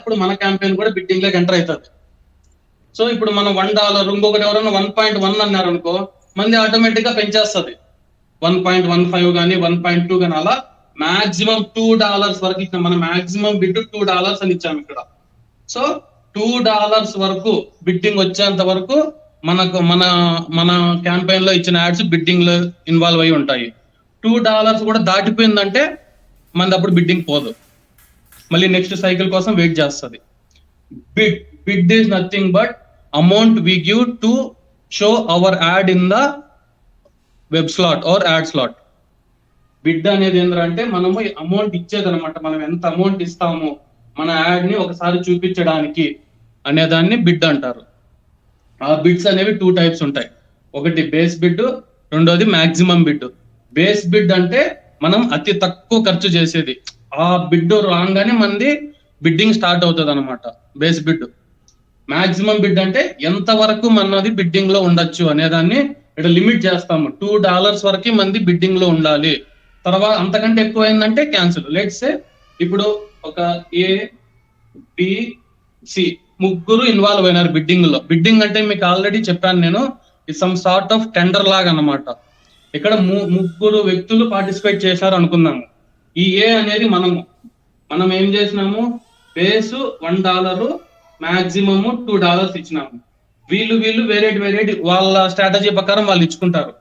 అప్పుడు మన క్యాంపెయిన్ కూడా బిడ్డింగ్ లోకి ఎంటర్ అవుతుంది. సో ఇప్పుడు మనం $1, ఇంకొకటి ఎవరైనా 1.1 అన్నారు అనుకో, మంది ఆటోమేటిక్ గా పెంచేస్తుంది 1.15 కానీ 1.2 కానీ, అలా మాక్సిమం $2 వరకు ఇచ్చాం. మనం మాక్సిమం బిడ్ $2 అని ఇచ్చాము ఇక్కడ. సో $2 వరకు బిడ్డింగ్ వచ్చేంత వరకు మనకు మన మన క్యాంపెయిన్ లో ఇచ్చిన యాడ్స్ బిడ్డింగ్ లో ఇన్వాల్వ్ అయి ఉంటాయి. $2 కూడా దాటిపోయిందంటే మనది అప్పుడు బిడ్డింగ్ పోదు, మళ్ళీ నెక్స్ట్ సైకిల్ కోసం వెయిట్ చేస్తుంది. Bid is nothing but amount we give to show our ad in the web slot or ad slot. Bid అనేది ఏంటంటే మనము అమౌంట్ ఇచ్చేది అనమాట. మనం ఎంత అమౌంట్ ఇస్తాము మన యాడ్ ని ఒకసారి చూపించడానికి అనేదాన్ని బిడ్ అంటారు. ఆ బిడ్స్ అనేవి 2 types ఉంటాయి. ఒకటి బేస్ బిడ్, రెండోది మాక్సిమం బిడ్. బేస్ బిడ్ అంటే మనం అతి తక్కువ ఖర్చు చేసేది. ఆ బిడ్ రాగానే మనది బిడ్డింగ్ స్టార్ట్ అవుతుంది అనమాట, బేస్ బిడ్. మాక్సిమం బిడ్ అంటే ఎంత వరకు మనది బిడ్డింగ్ లో ఉండొచ్చు అనేదాన్ని ఇక్కడ లిమిట్ చేస్తాము. $2 వరకు మంది బిడ్డింగ్ లో ఉండాలి, తర్వాత అంతకంటే ఎక్కువ అయిందంటే క్యాన్సిల్. లెట్స్ ఇప్పుడు ఒక ఏ బి సి ముగ్గురు ఇన్వాల్వ్ అయినారు బిడ్డింగ్ లో. బిడ్డింగ్ అంటే మీకు ఆల్రెడీ చెప్పాను నేను, సమ్ సార్ట్ ఆఫ్ టెండర్ లాగా అన్నమాట. ఇక్కడ ముగ్గురు వ్యక్తులు పార్టిసిపేట్ చేశారు అనుకుందాము. ఈ ఏ అనేది మనం ఏం చేసినాము, బేసు $1, మాక్సిమము $2 ఇచ్చినాము. వీళ్ళు వేరేటి వాళ్ళ స్ట్రాటజీ ప్రకారం వాళ్ళు ఇచ్చుకుంటారు.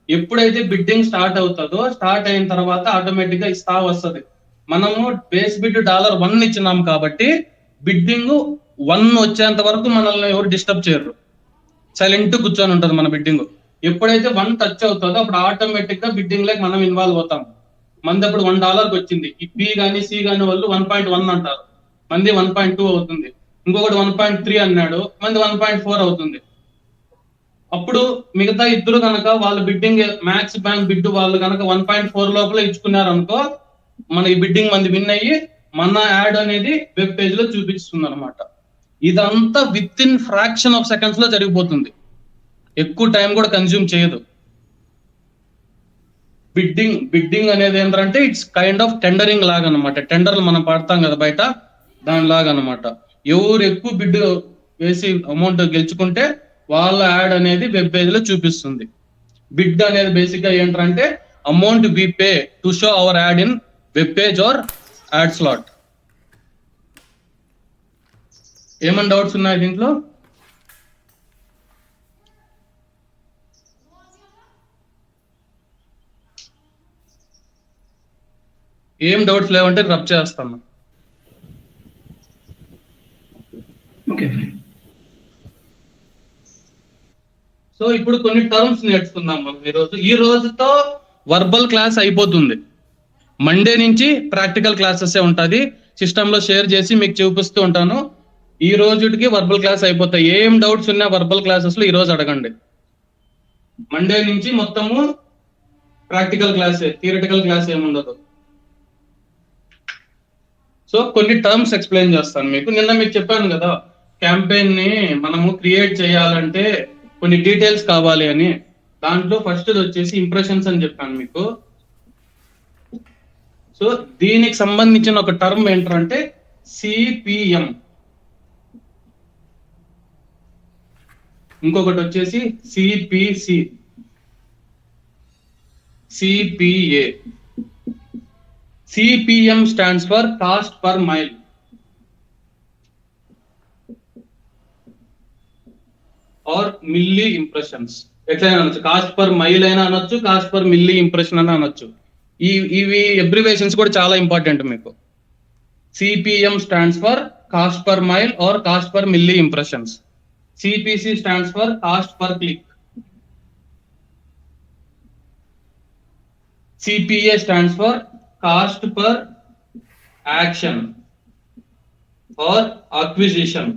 ఎప్పుడైతే బిడ్డింగ్ స్టార్ట్ అవుతుందో, స్టార్ట్ అయిన తర్వాత ఆటోమేటిక్ గా ఇస్తా వస్తుంది. మనము బేస్ బిడ్ $1 ఇచ్చినాము కాబట్టి బిడ్డింగ్ 1 వచ్చేంత వరకు మనల్ని ఎవరు డిస్టర్బ్ చేయరు, సైలెంట్ కూర్చొని ఉంటుంది మన బిడ్డింగ్. ఎప్పుడైతే 1 టచ్ అవుతుందో అప్పుడు ఆటోమేటిక్ గా బిడ్డింగ్ లైక్ మనం ఇన్వాల్వ్ అవుతాం. మంది అప్పుడు $1 వచ్చింది. ఈ బి కానీ సి కానీ వాళ్ళు 1.1 అంటారు, మంది 1.2 అవుతుంది. ఇంకొకటి 1.3 అన్నాడు, మంది 1.4 అవుతుంది. అప్పుడు మిగతా ఇద్దరు కనుక వాళ్ళ బిడ్డింగ్ మ్యాక్స్ బ్యాంక్ బిడ్ వాళ్ళు కనుక 1.4 లోపల ఇచ్చుకున్నారు అనుకో, మన ఈ బిడ్డింగ్ మంది విన్ అయ్యి మన యాడ్ అనేది వెబ్ పేజ్ లో చూపిస్తుంది అనమాట. ఇదంతా with in fraction of seconds లో జరిగిపోతుంది, ఎక్కువ టైం కూడా కన్జ్యూమ్ చేయదు. బిడ్డింగ్ అనేది ఏంటంటే ఇట్స్ కైండ్ ఆఫ్ టెండరింగ్ లాగా అనమాట. టెండర్లు మనం పడతాం కదా బయట, దానిలాగా అనమాట. ఎవరు ఎక్కువ బిడ్ వేసి అమౌంట్ గెలుచుకుంటే వాళ్ళ యాడ్ అనేది వెబ్ పేజ్ లో చూపిస్తుంది. బిడ్ అనేది బేసిక్ గా ఏంటంటే amount we pay to show our ad in web page or ad slot. ఏమన్నా డౌట్స్ ఉన్నాయి దీంట్లో? ఏం డౌట్స్ లేవంటే రబ్ చేస్తాను. సో ఇప్పుడు కొన్ని టర్మ్స్ నేర్చుకుందాం మనం ఈ రోజుతో వర్బల్ క్లాస్ అయిపోతుంది. మండే నుంచి ప్రాక్టికల్ క్లాసెస్ ఉంటుంది, సిస్టమ్ లో షేర్ చేసి మీకు చూపిస్తూ ఉంటాను. ఈ రోజుకి వర్బల్ క్లాస్ అయిపోతాయి. ఏం డౌట్స్ ఉన్నా వర్బల్ క్లాసెస్ లో ఈ రోజు అడగండి. మండే నుంచి మొత్తము ప్రాక్టికల్ క్లాసే, థియరిటికల్ క్లాస్ ఏముండదు. సో కొన్ని టర్మ్స్ ఎక్స్ప్లెయిన్ చేస్తాను మీకు. నిన్న మీకు చెప్పాను కదా, క్యాంపెయిన్ ని మనము క్రియేట్ చేయాలంటే కొన్ని డీటెయిల్స్ కావాలి అని. దాంట్లో ఫస్ట్ వచ్చేసి ఇంప్రెషన్స్ అని చెప్పాను మీకు. సో దీనికి సంబంధించిన ఒక టర్మ్ ఏంటంటే సిపిఎం, ఇంకొకటి వచ్చేసి CPC, CPA. CPM stands for cost per mile. Or milli impressions, ఎట్లయినా అనొచ్చు. కాస్ట్ పర్ మైల్ అయినా అనొచ్చు, కాస్ట్ పర్ మిల్లీ ఇంప్రెషన్ అయినా అనొచ్చు. ఇవి అబ్రివేషన్స్ కూడా చాలా ఇంపార్టెంట్ మీకు. CPM stands for cost per mile or cost per milli impressions. CPC stands for cost per click. CPA stands for cost per action or acquisition.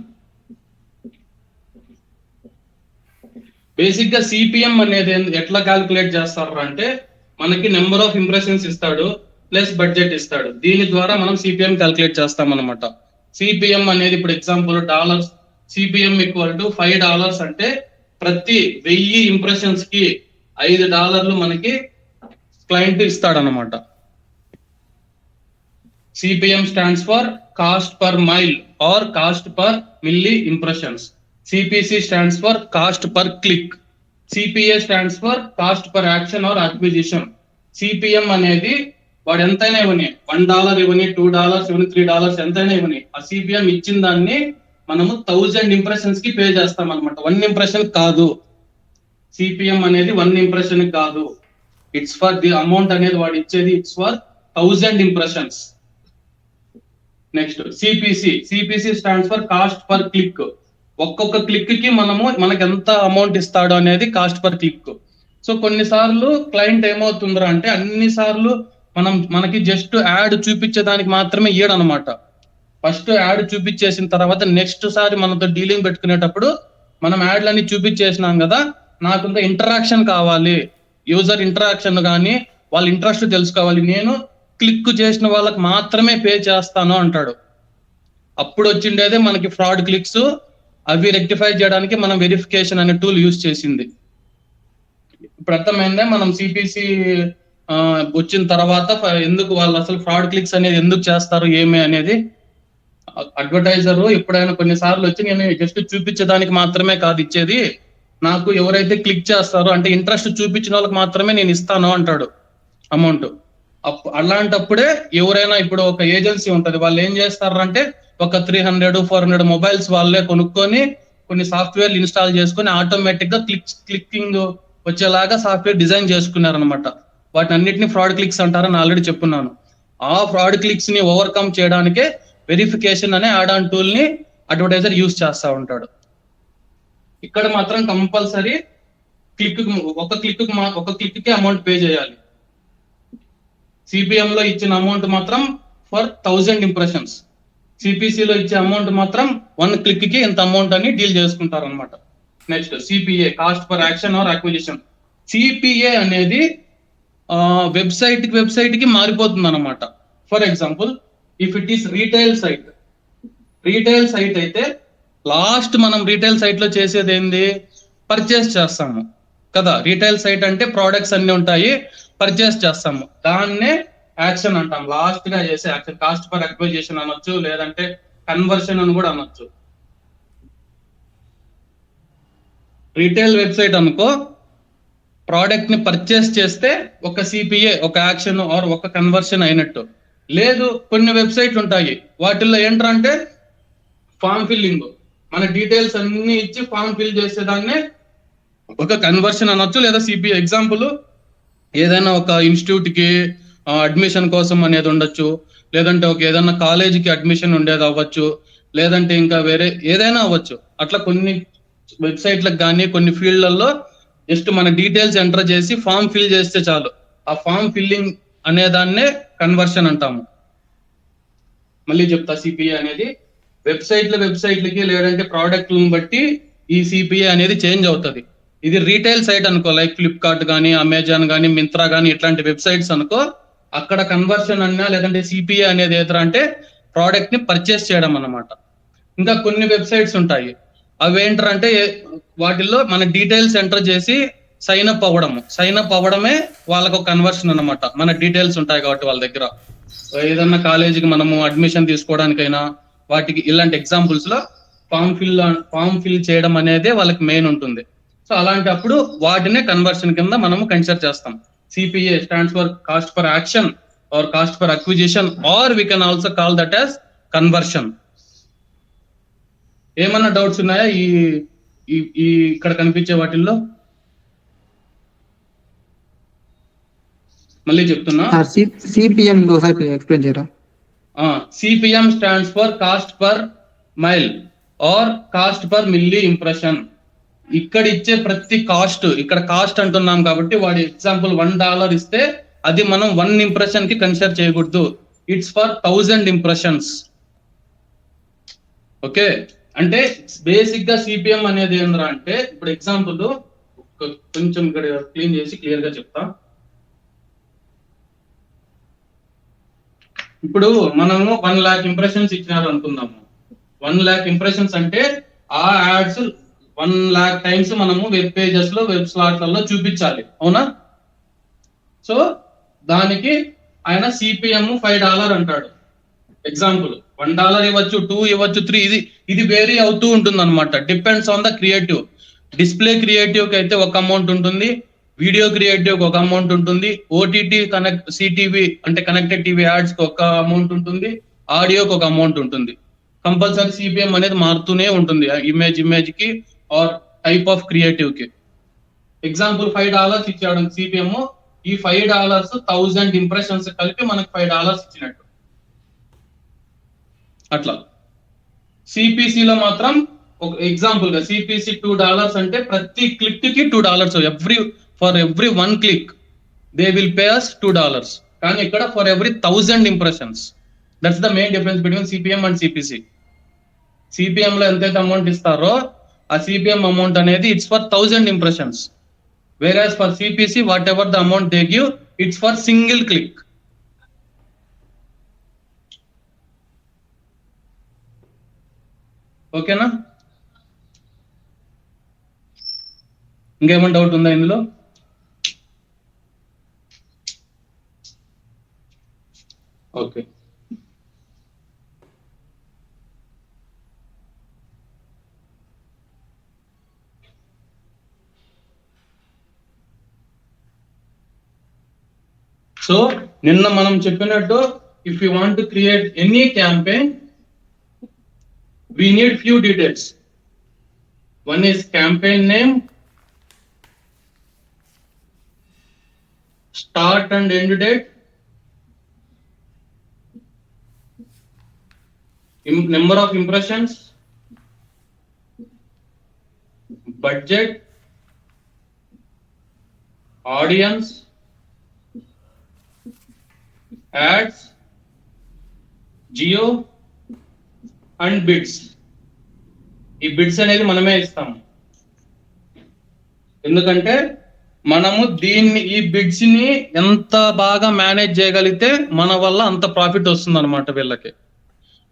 Basic గా CPM అనేది ఎట్లా calculate చేస్తారు అంటే, మనకి నెంబర్ ఆఫ్ ఇంప్రెషన్స్ ఇస్తాడు plus budget ఇస్తాడు. దీని ద్వారా మనం సిపిఎం క్యాల్కులేట్ చేస్తాం అనమాట. సిపిఎం అనేది ఇప్పుడు example dollars, CPM equal to $5 అంటే ప్రతి 1000 ఇంప్రెషన్స్ కి $5 మనకి క్లయింట్ ఇస్తాడు అనమాట. CPM stands for cost per mile or cost per milli impressions. CPC stands for cost per click. CPA stands for cost per action or acquisition. CPM అనేది వాడు ఎంతైనా ఇవ్వని, $1 ఇవ్వని, $2 ఇవ్వని, $3 ఎంతైనా ఇవ్వని, ఆ CPM ఇచ్చిన దాన్ని మనము 1000 ఇంప్రెషన్స్ కి పే చేస్తాం అనమాట. 1 ఇంప్రెషన్ కాదు. CPM అనేది 1 ఇంప్రెషన్ కాదు. ఇట్స్ ఫర్ ది అమౌంట్ అనేది వాడు ఇచ్చేది, it's for 1000 impressions. Next CPC stands for cost per click. ఒక్కొక్క క్లిక్ కి మనకి ఎంత అమౌంట్ ఇస్తాడు అనేది కాస్ట్ పర్ క్లిక్. సో కొన్నిసార్లు క్లయింట్ ఏమవుతుందిరా అంటే అన్ని సార్లు మనకి జస్ట్ యాడ్ చూపించేదానికి మాత్రమే ఇయ్యడు అనమాట. ఫస్ట్ యాడ్ చూపించేసిన తర్వాత నెక్స్ట్ సారి మనతో డీలింగ్ పెట్టుకునేటప్పుడు మనం యాడ్లన్నీ చూపించేసినాం కదా, నాకు ఇంకా ఇంటరాక్షన్ కావాలి, యూజర్ ఇంటరాక్షన్ కానీ వాళ్ళ ఇంట్రెస్ట్ తెలుసుకోవాలి, నేను క్లిక్ చేసిన వాళ్ళకి మాత్రమే పే చేస్తాను అంటాడు. అప్పుడు వచ్చిండేదే మనకి ఫ్రాడ్ క్లిక్స్. అవి రెక్టిఫై చేయడానికి మనం వెరిఫికేషన్ అనే టూల్ యూజ్ చేసింది. ఇప్పుడు అర్థమైందే మనం సిపిసి వచ్చిన తర్వాత ఎందుకు వాళ్ళు అసలు ఫ్రాడ్ క్లిక్స్ అనేది ఎందుకు చేస్తారు ఏమి అనేది. అడ్వర్టైజర్ ఎప్పుడైనా కొన్నిసార్లు వచ్చి నేను జస్ట్ చూపించడానికి మాత్రమే కాదు ఇచ్చేది, నాకు ఎవరైతే క్లిక్ చేస్తారో అంటే ఇంట్రెస్ట్ చూపించిన వాళ్ళకి మాత్రమే నేను ఇస్తాను అంటాడు అమౌంట్. అలాంటప్పుడే ఎవరైనా ఇప్పుడు ఒక ఏజెన్సీ ఉంటది, వాళ్ళు ఏం చేస్తారంటే ఒక 300-400 మొబైల్స్ వాళ్ళే కొనుక్కొని కొన్ని సాఫ్ట్వేర్ ఇన్స్టాల్ చేసుకొని ఆటోమేటిక్ గా క్లిక్కింగ్ వచ్చేలాగా సాఫ్ట్వేర్ డిజైన్ చేసుకున్నారనమాట. వాటిని అన్నిటిని ఫ్రాడ్ క్లిక్స్ అంటారని ఆల్రెడీ చెప్పున్నాను. ఆ ఫ్రాడ్ క్లిక్స్ ని ఓవర్కమ్ చేయడానికే వెరిఫికేషన్ అనే యాడ్ ఆన్ టూల్ ని అడ్వర్టైజర్ యూజ్ చేస్తూ ఉంటాడు. ఇక్కడ మాత్రం కంపల్సరీ ఒక క్లిక్ కి అమౌంట్ పే చేయాలి. సిపిఎం లో ఇచ్చిన అమౌంట్ మాత్రం ఫర్ 1000 ఇంప్రెషన్స్, సిపిసిలో ఇచ్చే అమౌంట్ మాత్రం 1 క్లిక్ కి ఇంత అమౌంట్ అని డీల్ చేసుకుంటారు అనమాట. Next CPA, cost per action or acquisition. CPA అనేది వెబ్సైట్ కి మారిపోతుంది అనమాట. For example, if it is retail site అయితే లాస్ట్ మనం రీటైల్ సైట్ లో చేసేది ఏంది, పర్చేస్ చేస్తాము కదా. రీటైల్ సైట్ అంటే ప్రోడక్ట్స్ అన్ని ఉంటాయి, పర్చేస్ చేస్తాము, దాన్నే యాక్షన్ అంటాం. లాస్ట్ గా చేసే యాక్షన్ కాస్ట్ పర్ అక్విజిషన్ అనొచ్చు, లేదంటే కన్వర్షన్ అని కూడా అనొచ్చు. రీటైల్ వెబ్సైట్ అనుకో, ప్రోడక్ట్ ని పర్చేస్ చేస్తే ఒక సిపిఏ, ఒక యాక్షన్ ఆర్ ఒక కన్వర్షన్ అయినట్టు. లేదు కొన్ని వెబ్సైట్లు ఉంటాయి, వాటిల్లో ఏంటంటే ఫామ్ ఫిల్లింగ్, మన డీటెయిల్స్ అన్ని ఇచ్చి ఫామ్ ఫిల్ చేసేదాన్నే ఒక కన్వర్షన్ అనొచ్చు, లేదా సిపిఏ. ఎగ్జాంపుల్, ఏదైనా ఒక ఇన్స్టిట్యూట్ కి అడ్మిషన్ కోసం అనేది ఉండొచ్చు, లేదంటే ఒక ఏదైనా కాలేజీకి అడ్మిషన్ ఉండేది అవ్వచ్చు, లేదంటే ఇంకా వేరే ఏదైనా అవ్వచ్చు. అట్లా కొన్ని వెబ్సైట్లకు కానీ కొన్ని ఫీల్డ్లలో జస్ట్ మన డీటెయిల్స్ ఎంటర్ చేసి ఫామ్ ఫిల్ చేస్తే చాలు, ఆ ఫామ్ ఫిల్లింగ్ అనే దాన్నే కన్వర్షన్ అంటాము. మళ్ళీ చెప్తా, సిపిఏ అనేది వెబ్సైట్లకి లేదంటే ప్రోడక్ట్లను బట్టి ఈ సిపిఏ అనేది చేంజ్ అవుతుంది. ఇది రీటైల్ సైట్ అనుకో, లైక్ ఫ్లిప్కార్ట్ కానీ, అమెజాన్ కానీ, మింత్రా కానీ, ఇట్లాంటి వెబ్సైట్స్ అనుకో, అక్కడ కన్వర్షన్ అన్నా లేదంటే సిపిఏ అనేది ఏదైనా అంటే ప్రోడక్ట్ ని పర్చేస్ చేయడం అన్నమాట. ఇంకా కొన్ని వెబ్సైట్స్ ఉంటాయి, అవి ఏంటంటే వాటిల్లో మన డీటెయిల్స్ ఎంటర్ చేసి సైన్ అప్ అవ్వడమే వాళ్ళకు కన్వర్షన్ అన్నమాట. మన డీటెయిల్స్ ఉంటాయి కాబట్టి వాళ్ళ దగ్గర ఏదన్నా కాలేజీకి మనము అడ్మిషన్ తీసుకోవడానికైనా వాటికి ఇలాంటి ఎగ్జాంపుల్స్ లో ఫామ్ ఫిల్ చేయడం అనేది వాళ్ళకి మెయిన్ ఉంటుంది. సో అలాంటప్పుడు వాటినే కన్వర్షన్ కింద మనము కన్సిడర్ చేస్తాం. CPA stands for cost per action or cost per acquisition, or we can also call that as conversion. ఏమన్నా డౌట్స్ ఉన్నాయా ఈ ఇక్కడ కనిపించే వాటిల్లో? మళ్ళీ చెప్తున్నా, సిపిఎం ఎక్స్ప్లెయిన్ చేయరా? CPM stands for cost per mile or cost per milli impression. ఇక్కడ ఇచ్చే ప్రతి కాస్ట్, ఇక్కడ కాస్ట్ అంటున్నాం కాబట్టి వాడి ఎగ్జాంపుల్ $1 ఇస్తే అది మనం 1 ఇంప్రెషన్ కి కన్సిడర్ చేయకూడదు, ఇట్స్ ఫర్ 1000 ఇంప్రెషన్స్. ఓకే, అంటే బేసిక్ గా సిపిఎం అనేది ఏంద్రా అంటే, ఇప్పుడు ఎగ్జాంపుల్ కొంచెం ఇక్కడ క్లీన్ చేసి క్లియర్ గా చెప్తా. ఇప్పుడు మనము 1 lakh ఇంప్రెషన్స్ ఇచ్చినారు అనుకుందాము. 1 lakh ఇంప్రెషన్స్ అంటే ఆ యాడ్స్ 1 lakh టైమ్స్ మనము వెబ్ పేజెస్ లో, వెబ్ స్లాట్లలో చూపించాలి, అవునా? సో దానికి ఆయన సిపిఎం $5 అంటాడు. ఎగ్జాంపుల్ $1 ఇవ్వచ్చు, 2 ఇవ్వచ్చు, 3, ఇది వేరీ అవుతూ ఉంటుంది అనమాట. Depends on the creative. Display creative కి అయితే ఒక అమౌంట్ ఉంటుంది, వీడియో క్రియేటివ్ ఒక అమౌంట్ ఉంటుంది, ఓటీటీ కనెక్ట్ సిటీవీ అంటే కనెక్టెడ్ టీవీ యాడ్స్ కి ఒక అమౌంట్ ఉంటుంది, ఆడియోకి ఒక అమౌంట్ ఉంటుంది. కంపల్సరీ సిపిఎం అనేది మారుతూనే ఉంటుంది ఇమేజ్ కి ఆర్ టైప్ ఆఫ్ క్రియేటివ్ కి. ఎగ్జాంపుల్ $5 ఇచ్చాడు సిపిఎం, ఈ $5 1000 ఇంప్రెషన్స్ కలిపి మనకు $5 ఇచ్చినట్టు. అట్లా సిపిసిలో మాత్రం ఒక ఎగ్జాంపుల్ గా సిపిసి $2 అంటే ప్రతి క్లిక్ కి $2, for every 1 click they will pay us $2. కానీ ఇక్కడ for every 1000 impressions. That's the main difference between CPM and CPC. CPM లో ఎంతైతే అమౌంట్ ఇస్తారో ఆ సిపిఎం అమౌంట్ అనేది it's for 1000 impressions. whereas for CPC whatever the amount they give, it's for single click. ఓకేనా? ఇంకేమైనా doubt ఉందా ఇందులో? Okay, so నిన్న మనం చెప్పినట్టు if you want to create any campaign we need few details. One is campaign name, start and end date, number of impressions, budget, audience, ads, geo and bids. ఈ bids అనేది మనమే ఇస్తాము, ఎందుకంటే మనము ఈ బిడ్స్ ని ఎంత బాగా మేనేజ్ చేయగలిగితే మన వల్ల అంత ప్రాఫిట్ వస్తుంది అనమాట వీళ్ళకి.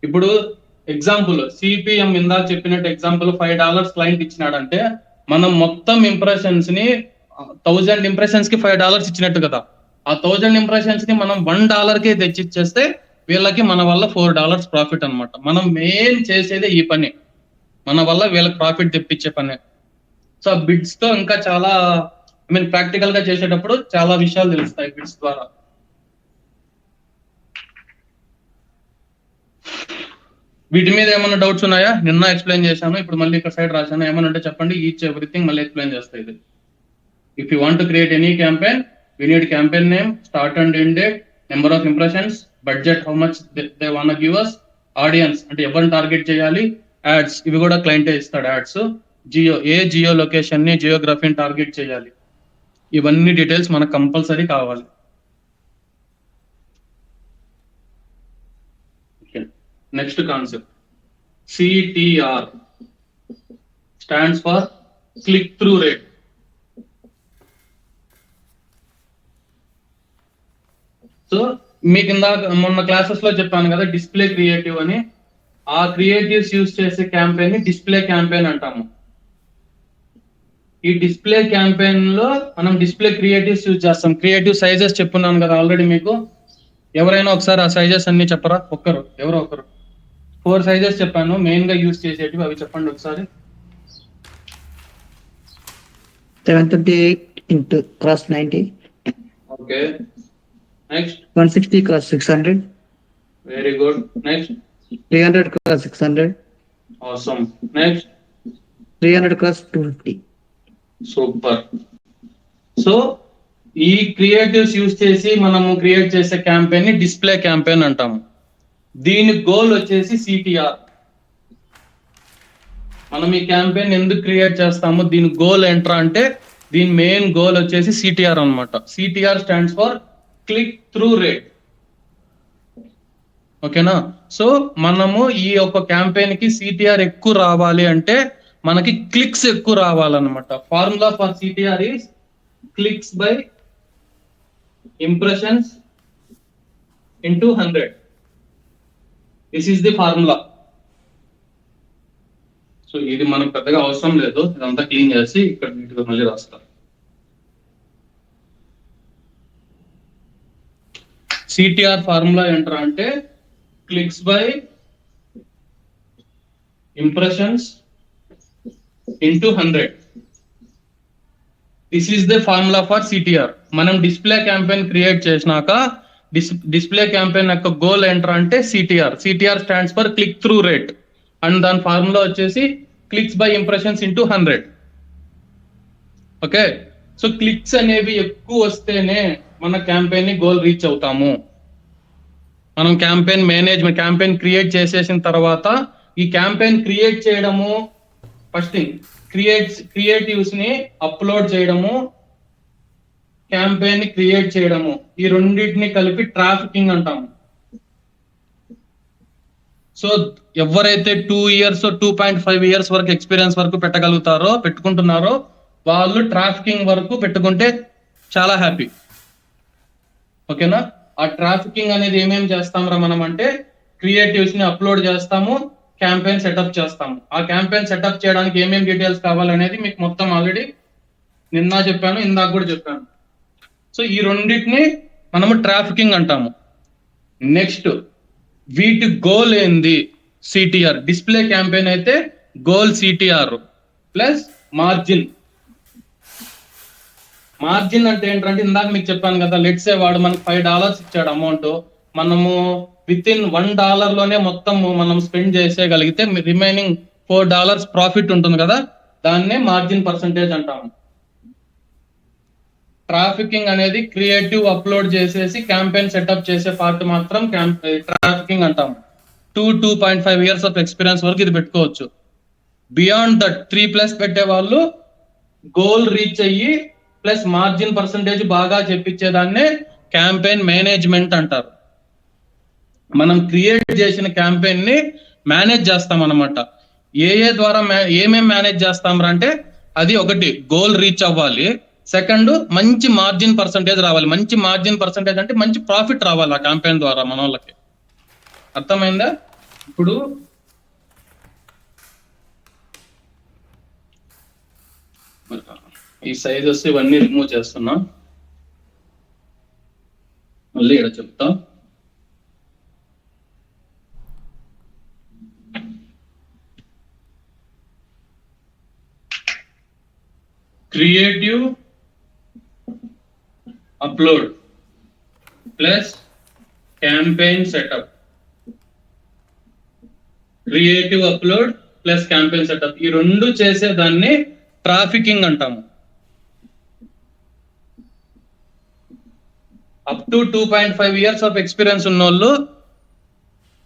ఇప్పుడు ఎగ్జాంపుల్ సిపిఎం ఇందా చెప్పినట్టు ఎగ్జాంపుల్ $5 క్లయింట్ ఇచ్చినాడంటే మనం మొత్తం ఇంప్రెషన్స్ ని 1000 ఇంప్రెషన్స్ కి $5 ఇచ్చినట్టు కదా. ఆ 1000 ఇంప్రెషన్స్ ని మనం $1 తెచ్చిచ్చేస్తే వీళ్ళకి మన వల్ల $4 ప్రాఫిట్ అనమాట. మనం మెయిన్ చేసేదే ఈ పని, మన వల్ల వీళ్ళకి ప్రాఫిట్ తెప్పించే పని. సో బిడ్స్ తో ఇంకా చాలా ప్రాక్టికల్ గా చేసేటప్పుడు చాలా విషయాలు తెలుస్తాయి బిడ్స్ ద్వారా. వీటి మీద ఏమైనా డౌట్స్ ఉన్నాయా? నిన్న ఎక్స్ప్లెయిన్ చేశాను, ఇప్పుడు మళ్ళీ ఇక్కడ సైడ్ రాశాను. ఏమైనా ఉంటే చెప్పండి, ఈచ్ ఎవ్రీథింగ్ మళ్ళీ ఎక్స్ప్లెయిన్ చేస్తాయి. ఇది if you want to create any campaign, we need campaign name, start and end date, number of impressions, budget how much they wanna give us, audience అంటే ఎవరిని టార్గెట్ చేయాలి, యాడ్స్ ఇవి కూడా క్లయింటే ఇస్తాడు ads, geo location ని జియోగ్రఫీని target చేయాలి. ఇవన్నీ details మనకు కంపల్సరీ కావాలి. Next concept CTR stands for click through rate. So మీకు ఇందాక మొన్న క్లాసెస్ లో చెప్పాను కదా డిస్ప్లే క్రియేటివ్ అని. ఆ క్రియేటివ్స్ యూజ్ చేసే క్యాంపెయిన్ ని డిస్ప్లే క్యాంపెయిన్ అంటాము. ఈ డిస్ప్లే క్యాంపెయిన్ లో మనం డిస్ప్లే క్రియేటివ్స్ యూజ్ చేస్తాం. క్రియేటివ్ సైజెస్ చెప్పున్నాను కదా ఆల్రెడీ మీకు. ఎవరైనా ఒకసారి ఆ సైజెస్ అన్ని చెప్పరా? ఎవరో ఒకరు 4 సైజెస్ చెప్పాను మెయిన్ గా యూజ్ చేసేటివి, అవి చెప్పండి ఒకసారి. 728x90. Okay, next 160x600. Very good. Next 300x600. Awesome. Next 300x250. Super. So ఈ క్రియేటివ్స్ యూజ్ చేసి మనము క్రియేట్ చేసే క్యాంపెయిన్ ని డిస్ప్లే క్యాంపెయిన్ అంటాము. దీని గోల్ వచ్చేసి సిటిఆర్. మనం ఈ క్యాంపెయిన్ ఎందుకు క్రియేట్ చేస్తాము, దీని గోల్ ఏంట్రా అంటే దీని మెయిన్ గోల్ వచ్చేసి సిటిఆర్ అనమాట. CTR stands for click through rate. ఓకేనా? సో మనము ఈ యొక్క క్యాంపెయిన్ కి సిటిఆర్ ఎక్కువ రావాలి అంటే మనకి క్లిక్స్ ఎక్కువ రావాలన్నమాట. Formula for CTR is clicks by impressions into 100. This is the formula. So ఇది మనకు పెద్దగా అవసరం లేదు, ఇదంతా క్లీన్ చేసి ఇక్కడ నీట్గా మళ్ళీ రాస్తారు. సిటిఆర్ ఫార్ములా ఏంట్రా అంటే clicks by impressions into 100. This is the formula for CTR. మనం డిస్ప్లే క్యాంపెయిన్ క్రియేట్ చేసినాక డిస్ప్లే క్యాంపెయిన్ యొక్క గోల్ ఏంటర్ అంటే CTR. CTR stands for click through rate and దాని ఫార్ములా వచ్చేసి clicks by impressions into 100. Okay, so clicks అనేవి ఎక్కువ వస్తేనే మన క్యాంపెయిన్ ని గోల్ రీచ్ అవుతాము. మనం క్యాంపెయిన్ మేనేజ్మెంట్ క్యాంపెయిన్ క్రియేట్ చేసేసిన తర్వాత ఈ క్యాంపెయిన్ క్రియేట్ చేయడము ఫస్ట్ థింగ్, క్రియేటివ్స్ ని అప్లోడ్ చేయడము, క్యాంపెయిన్ ని క్రియేట్ చేయడము, ఈ రెండింటిని కలిపి ట్రాఫికింగ్ అంటాము. సో ఎవరైతే 2 years 2.5 years వరకు ఎక్స్పీరియన్స్ వరకు పెట్టుకుంటున్నారో వాళ్ళు ట్రాఫికింగ్ వరకు పెట్టుకుంటే చాలా హ్యాపీ. ఓకేనా, ఆ ట్రాఫికింగ్ అనేది ఏమేమి చేస్తాంరా మనం అంటే క్రియేటివ్స్ ని అప్లోడ్ చేస్తాము, క్యాంపెయిన్ సెటప్ చేస్తాము. ఆ క్యాంపెయిన్ సెటప్ చేయడానికి ఏమేమి డీటెయిల్స్ కావాలనేది మీకు మొత్తం ఆల్రెడీ నిన్న చెప్పాను, ఇందాక కూడా చెప్పాను. సో ఈ రెండింటిని మనము ట్రాఫికింగ్ అంటాము. నెక్స్ట్ వీటి గోల్ ఏంది? సిటిఆర్. డిస్ప్లే క్యాంపెయిన్ అయితే goal CTR plus margin. Margin అంటే ఏంటంటే ఇందాక మీకు చెప్పాను కదా, లెట్స్ సే వాడు మనకు $5 ఇచ్చాడు అమౌంట్, మనము విత్ ఇన్ $1 లోనే మొత్తం మనం స్పెండ్ చేసేయగలిగితే రిమైనింగ్ $4 ప్రాఫిట్ ఉంటుంది కదా, దాన్నే మార్జిన్ పర్సంటేజ్ అంటాము. ట్రాఫికింగ్ అనేది క్రియేటివ్ అప్లోడ్ చేసేసి క్యాంపెయిన్ సెటప్ చేసే పార్ట్ మాత్రం ట్రాఫికింగ్ అంటాము. 2.5 years ఆఫ్ ఎక్స్పీరియన్స్ వరకు ఇది పెట్టుకోవచ్చు. బియాండ్ దట్ 3+ పెట్టే వాళ్ళు గోల్ రీచ్ అయ్యి ప్లస్ మార్జిన్ పర్సంటేజ్ బాగా చెప్పించేదాన్నే క్యాంపెయిన్ మేనేజ్మెంట్ అంటారు. మనం క్రియేట్ చేసిన క్యాంపెయిన్ ని మేనేజ్ చేస్తాం అనమాట. ఏ ద్వారా ఏమేం మేనేజ్ చేస్తాం అంటే అది ఒకటి గోల్ రీచ్ అవ్వాలి, సెకండ్ మంచి మార్జిన్ పర్సంటేజ్ రావాలి. మంచి మార్జిన్ పర్సంటేజ్ అంటే మంచి ప్రాఫిట్ రావాలి ఆ క్యాంపెయిన్ ద్వారా మన వాళ్ళకి. అర్థమైందా? ఇప్పుడు ఈ సైజ్ వస్తే ఇవన్నీ రిమూవ్ చేస్తున్నా, మళ్ళీ ఇక్కడ చెప్తా. Creative upload plus campaign setup. Creative upload plus campaign setup, ఈ రెండు చేసేదాన్ని ట్రాఫికింగ్ అంటాము. Up to 2.5 years of experience ఉన్న వాళ్ళు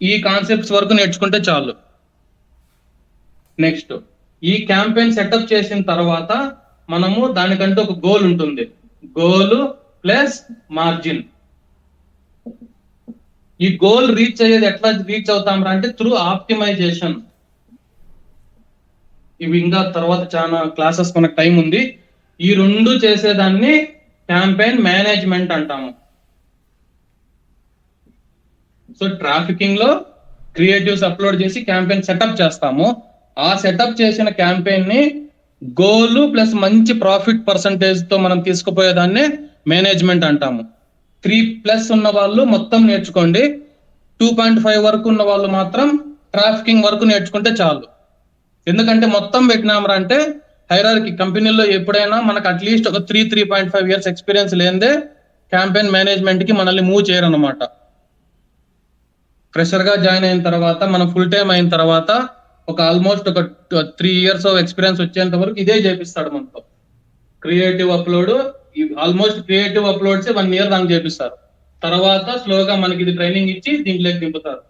ఈ కాన్సెప్ట్స్ వరకు నేర్చుకుంటే చాలు. నెక్స్ట్ ఈ క్యాంపెయిన్ సెటప్ చేసిన తర్వాత మనము దానికంటే ఒక గోల్ ఉంటుంది, గోల్ ప్లస్ మార్జిన్. ఈ గోల్ రీచ్ అయ్యేది ఎట్లా రీచ్ అవుతాం అంటే త్రూ ఆప్టిమైజేషన్. ఇవి ఇంకా తర్వాత చాలా క్లాసెస్ మనకు టైం ఉంది. ఈ రెండు చేసేదాన్ని క్యాంపెయిన్ మేనేజ్మెంట్ అంటాము. సో ట్రాఫికింగ్ లో క్రియేటివ్స్ అప్లోడ్ చేసి క్యాంపెయిన్ సెటప్ చేస్తాము. ఆ సెటప్ చేసిన క్యాంపెయిన్ ని గోల్ ప్లస్ మంచి ప్రాఫిట్ పర్సంటేజ్ తో మనం తీసుకుపోయేదాన్ని మేనేజ్మెంట్ అంటాము. 3+ ఉన్న వాళ్ళు మొత్తం నేర్చుకోండి, 2.5 వరకు ఉన్న వాళ్ళు మాత్రం ట్రాఫికింగ్ వరకు నేర్చుకుంటే చాలు. ఎందుకంటే మొత్తం పెట్టినామరా అంటే హైరార్కీ కంపెనీలో ఎప్పుడైనా మనకు అట్లీస్ట్ ఒక 3.5 years ఎక్స్పీరియన్స్ లేదే క్యాంపెయిన్ మేనేజ్మెంట్ కి మనల్ని మూవ్ చేయరు అనమాట. ఫ్రెషర్ గా జాయిన్ అయిన తర్వాత మనం ఫుల్ టైం అయిన తర్వాత ఒక ఆల్మోస్ట్ ఒక 3 years ఆఫ్ ఎక్స్పీరియన్స్ వచ్చేంత వరకు ఇదే చేపిస్తాడు మనతో. Creative upload almost creative uploads 1 year దానికి చేపిస్తారు. తర్వాత స్లోగా మనకి ఇది ట్రైనింగ్ ఇచ్చి దీంట్లోకి దింపుతారు.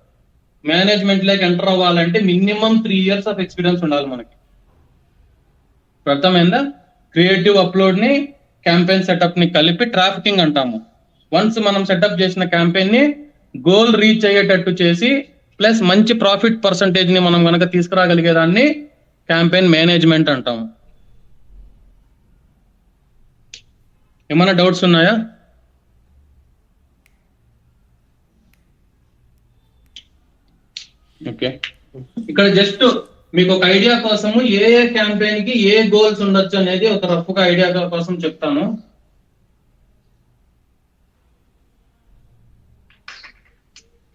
మేనేజ్మెంట్ లోకి ఎంటర్ అవ్వాలంటే మినిమం 3 years ఆఫ్ ఎక్స్పీరియన్స్ ఉండాలి మనకి. అర్థమైందా? క్రియేటివ్ అప్లోడ్ ని క్యాంపెయిన్ సెటప్ ని కలిపి ట్రాఫికింగ్ అంటాము. వన్స్ మనం సెటప్ చేసిన క్యాంపెయిన్ ని గోల్ రీచ్ అయ్యేటట్టు చేసి ప్లస్ మంచి ప్రాఫిట్ పర్సంటేజ్ ని మనం కనుక తీసుకురాగలిగేదాన్ని క్యాంపెయిన్ మేనేజ్మెంట్ అంటాము. ఏమైనా డౌట్స్ ఉన్నాయా? ఓకే, ఇక్కడ జస్ట్ మీకు ఒక ఐడియా కోసము ఏ క్యాంపెయిన్ కి ఏ గోల్స్ ఉండొచ్చు అనేది ఒక రఫ్గా ఐడియా కోసం చెప్తాను.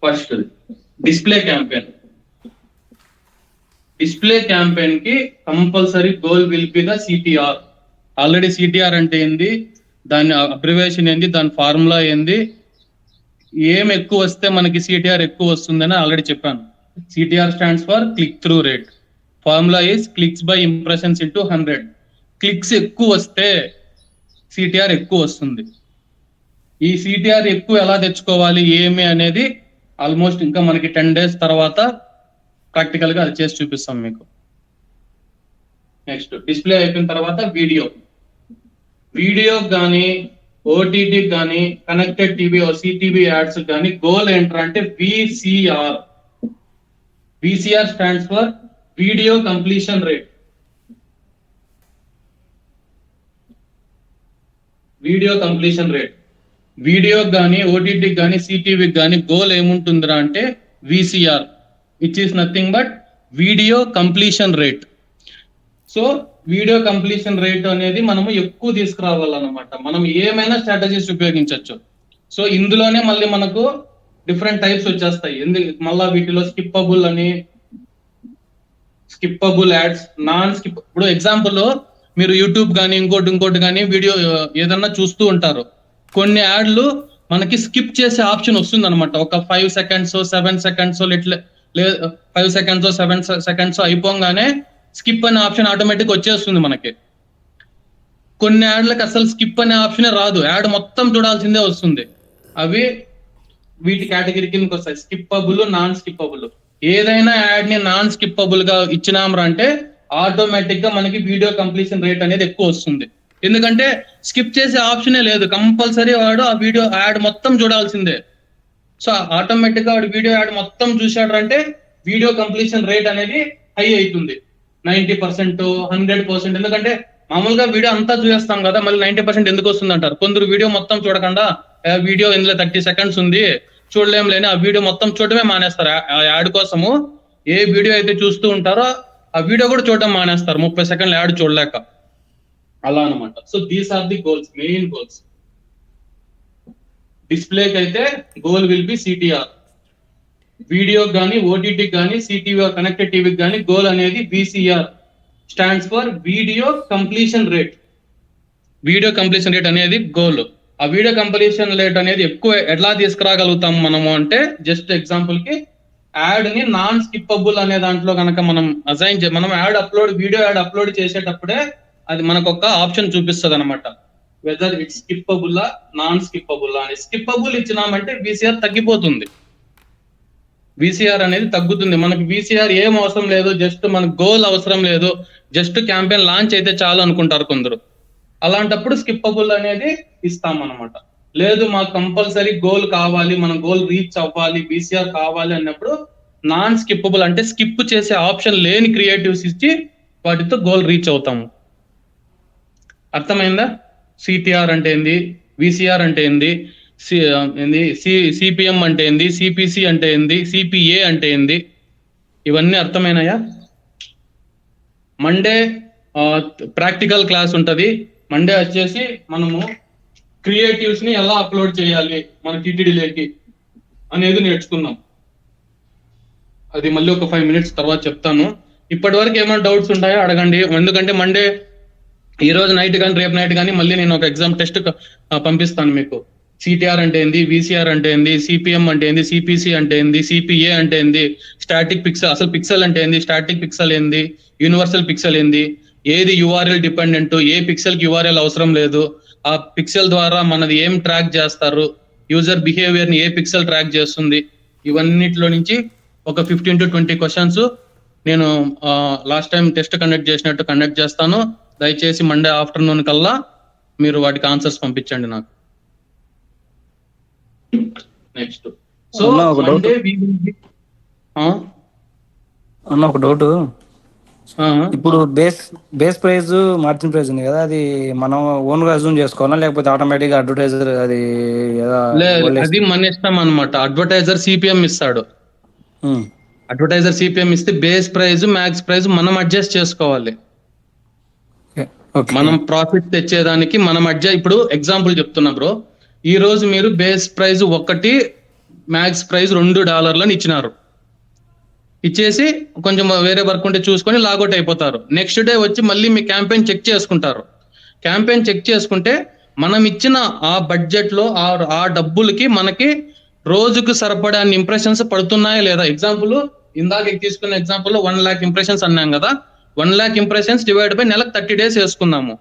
First display campaign. Display campaign కి compulsory goal will be the CTR. Already CTR అంటే ఏంది, దాని అబ్రివేషన్ ఏంది, దాని ఫార్ములా ఏంది, ఏం ఎక్కువ వస్తే మనకి సిటిఆర్ ఎక్కువ వస్తుందని ఆల్రెడీ చెప్పాను. CTR stands for click through rate. Formula is clicks by impressions into 100. Clicks ఎక్కువ వస్తే సిటిఆర్ ఎక్కువ వస్తుంది. ఈ సిటిఆర్ ఎక్కువ ఎలా తెచ్చుకోవాలి ఏమి అనేది ఆల్మోస్ట్ ఇంకా మనకి 10 days తర్వాత ప్రాక్టికల్ గా అది చేసి చూపిస్తాం మీకు. నెక్స్ట్ డిస్ప్లే అయిపోయిన తర్వాత వీడియో కానీ ఓటీటీ కానీ కనెక్టెడ్ టీవీ సిటీవీ యాడ్స్ కానీ గోల్ ఏంటంటే VCR. VCR stands for video completion rate. Video completion rate. Video కానీ ఓటీటీ కానీ సిటీవీ కానీ గోల్ ఏముంటుందిరా అంటే VCR, which is nothing but video completion rate. So video completion rate అనేది మనము ఎక్కువ తీసుకురావాలన్నమాట. మనం ఏమైనా స్ట్రాటజీస్ ఉపయోగించవచ్చు. సో ఇందులోనే మళ్ళీ మనకు డిఫరెంట్ టైప్స్ వచ్చేస్తాయి. మళ్ళా వీటిలో స్కిప్పబుల్ యాడ్స్, నాన్ స్కిప్. ఇప్పుడు ఎగ్జాంపుల్ మీరు యూట్యూబ్ కానీ ఇంకోటి కానీ వీడియో ఏదన్నా చూస్తూ ఉంటారు. కొన్ని యాడ్లు మనకి స్కిప్ చేసే ఆప్షన్ వస్తుంది అనమాట. ఒక 5 seconds 7 seconds ఇట్లా 5 seconds 7 seconds అయిపోగానే స్కిప్ అనే ఆప్షన్ ఆటోమేటిక్ వచ్చేస్తుంది మనకి. కొన్ని యాడ్లకు అసలు స్కిప్ అనే ఆప్షనే రాదు, యాడ్ మొత్తం చూడాల్సిందే వస్తుంది. అవి వీటి కేటగిరీ కిందకి వస్తాయి, స్కిప్పబుల్, నాన్ స్కిప్పబుల్. ఏదైనా యాడ్ ని నాన్ స్కిప్పబుల్ గా ఇచ్చినామరా అంటే ఆటోమేటిక్ గా మనకి వీడియో కంప్లీషన్ రేట్ అనేది ఎక్కువ వస్తుంది. ఎందుకంటే స్కిప్ చేసే ఆప్షనే లేదు, కంపల్సరీ వాడు ఆ వీడియో యాడ్ మొత్తం చూడాల్సిందే. సో ఆటోమేటిక్ గా వాడు వీడియో యాడ్ మొత్తం చూశాడు అంటే వీడియో కంప్లీషన్ రేట్ అనేది హై అవుతుంది, 90%, 100%. ఎందుకంటే మామూలుగా వీడియో అంతా చూసేస్తాం కదా, మళ్ళీ 90% ఎందుకు వస్తుంది అంటారు. కొందరు వీడియో మొత్తం చూడకుండా వీడియో ఇందులో 30 seconds ఉంది చూడలేం లేని ఆ వీడియో మొత్తం చూడటమే మానేస్తారు. ఆ యాడ్ కోసము ఏ వీడియో అయితే చూస్తూ ఉంటారో ఆ వీడియో కూడా చూడటం మానేస్తారు 30 seconds యాడ్ చూడలేక. అలా అనమాట. So these are the goals, main goals. డిస్ప్లేకి అయితే goal will be CTR. Video కానీ ఓటీటీ కానీ సిటీవీ కనెక్టెడ్ టీవీకి కానీ గోల్ అనేది VCR, stands for video completion rate. Video completion rate అనేది గోల్. ఆ వీడియో కంప్లీషన్ రేట్ అనేది ఎక్కువ ఎట్లా తీసుకురాగలుగుతాం మనము అంటే, జస్ట్ ఎగ్జాంపుల్ కి యాడ్ ని నాన్ స్కిప్పబుల్ అనే దాంట్లో కనుక మనం మనం వీడియో యాడ్ అప్లోడ్ చేసేటప్పుడే అది మనకు ఒక ఆప్షన్ చూపిస్తుంది అనమాట, whether it's skippable non skippable అని. స్కిప్పబుల్ ఇచ్చినామంటే విసిఆర్ తగ్గిపోతుంది, విసిఆర్ అనేది తగ్గుతుంది. మనకి విసిఆర్ ఏం అవసరం లేదు, జస్ట్ మనకు గోల్ అవసరం లేదు, జస్ట్ క్యాంపెయిన్ లాంచ్ అయితే చాలు అనుకుంటారు కొందరు. అలాంటప్పుడు స్కిప్పబుల్ అనేది ఇస్తాం అనమాట. లేదు మాకు కంపల్సరీ గోల్ కావాలి, మన గోల్ రీచ్ అవ్వాలి, విసిఆర్ కావాలి అన్నప్పుడు నాన్ స్కిప్పబుల్ అంటే స్కిప్ చేసే ఆప్షన్ లేని క్రియేటివ్స్ ఇచ్చి వాటితో గోల్ రీచ్ అవుతాము. అర్థమైందా? సిటిఆర్ అంటే ఏంది, విసిఆర్ అంటే ఏంది, సిపిఎం అంటే ఏంది, సిపిసి అంటే ఏంది, సిపిఏ అంటే ఏంది, ఇవన్నీ అర్థమైనాయా? మండే ప్రాక్టికల్ క్లాస్ ఉంటది. మండే వచ్చేసి మనము క్రియేటివ్స్ ని ఎలా అప్లోడ్ చేయాలి మన టీటీడీలోకి అనేది నేర్చుకుందాం. అది మళ్ళీ ఒక 5 minutes తర్వాత చెప్తాను. ఇప్పటి వరకు ఏమైనా డౌట్స్ ఉంటాయో అడగండి. ఎందుకంటే మండే ఈ రోజు నైట్ కానీ రేపు నైట్ కానీ మళ్ళీ నేను ఒక ఎగ్జామ్ టెస్ట్ పంపిస్తాను మీకు. సిటిఆర్ అంటే ఏంది, విసిఆర్ అంటే ఏంది, సిపిఎం అంటే ఏంది, సిపిసి అంటే ఏంది, సిపిఏ అంటే ఏంది, స్టాటిక్ పిక్సెల్, అసలు పిక్సెల్ అంటే ఏంది, స్టాటిక్ పిక్సెల్ ఏంది, యూనివర్సల్ పిక్సెల్ ఏంది, ఏది యుఆర్ఎల్ డిపెండెంట్, ఏ పిక్సెల్ కి యుఆర్ఎల్ అవసరం లేదు, ఆ పిక్సెల్ ద్వారా మనది ఏం ట్రాక్ చేస్తారు, యూజర్ బిహేవియర్ ని ఏ పిక్సెల్ ట్రాక్ చేస్తుంది, ఇవన్నిటిలో నుంచి ఒక 15 to 20 questions నేను లాస్ట్ టైం టెస్ట్ కండక్ట్ చేసినట్టు కండక్ట్ చేస్తాను. దయచేసి మండే ఆఫ్టర్నూన్ కల్లా మీరు వాటికి ఆన్సర్స్ పంపించండి నాకు. నెక్స్ట్ సో మండే ఒక డౌట్. ఇప్పుడు బేస్ ప్రైస్ మార్జిన్ ప్రైస్ ఉంది కదా, అది మనం ఓన్ గా అజ్యూమ్ చేసుకోవాలా లేకపోతే ఆటోమేటిక్ గా అడ్వర్టైజర్ అది అది మన ఇష్టం అన్నమాట. అడ్వర్టైజర్ సిపిఎం ఇస్తాడు. అడ్వర్టైజర్ సిపిఎం ఇస్తే బేస్ ప్రైస్ మ్యాక్స్ ప్రైస్ మనం అడ్జస్ట్ చేసుకోవాలి. మనం ప్రాఫిట్ తెచ్చేదానికి మనం ఇప్పుడు ఎగ్జాంపుల్ చెప్తున్నా బ్రో, ఈ రోజు మీరు బేస్ ప్రైస్ $1 మ్యాక్స్ ప్రైస్ $2 ఇచ్చినారు. ఇచ్చేసి కొంచెం వేరే వర్క్ ఉంటే చూసుకొని లాగౌట్ అయిపోతారు. నెక్స్ట్ డే వచ్చి మళ్ళీ మీ క్యాంపెయిన్ చెక్ చేసుకుంటారు. క్యాంపెయిన్ చెక్ చేసుకుంటే మనం ఇచ్చిన ఆ బడ్జెట్ లో ఆ డబ్బులకి మనకి రోజుకు సరిపడే అన్ని ఇంప్రెషన్స్ పడుతున్నాయా లేదా. ఎగ్జాంపుల్ ఇందాక తీసుకున్న ఎగ్జాంపుల్ లో 1 lakh ఇంప్రెషన్స్ అన్నాం కదా. 1 lakh ఇంప్రెషన్స్ డివైడ్ బై నెలకు 30 days వేసుకుందాము.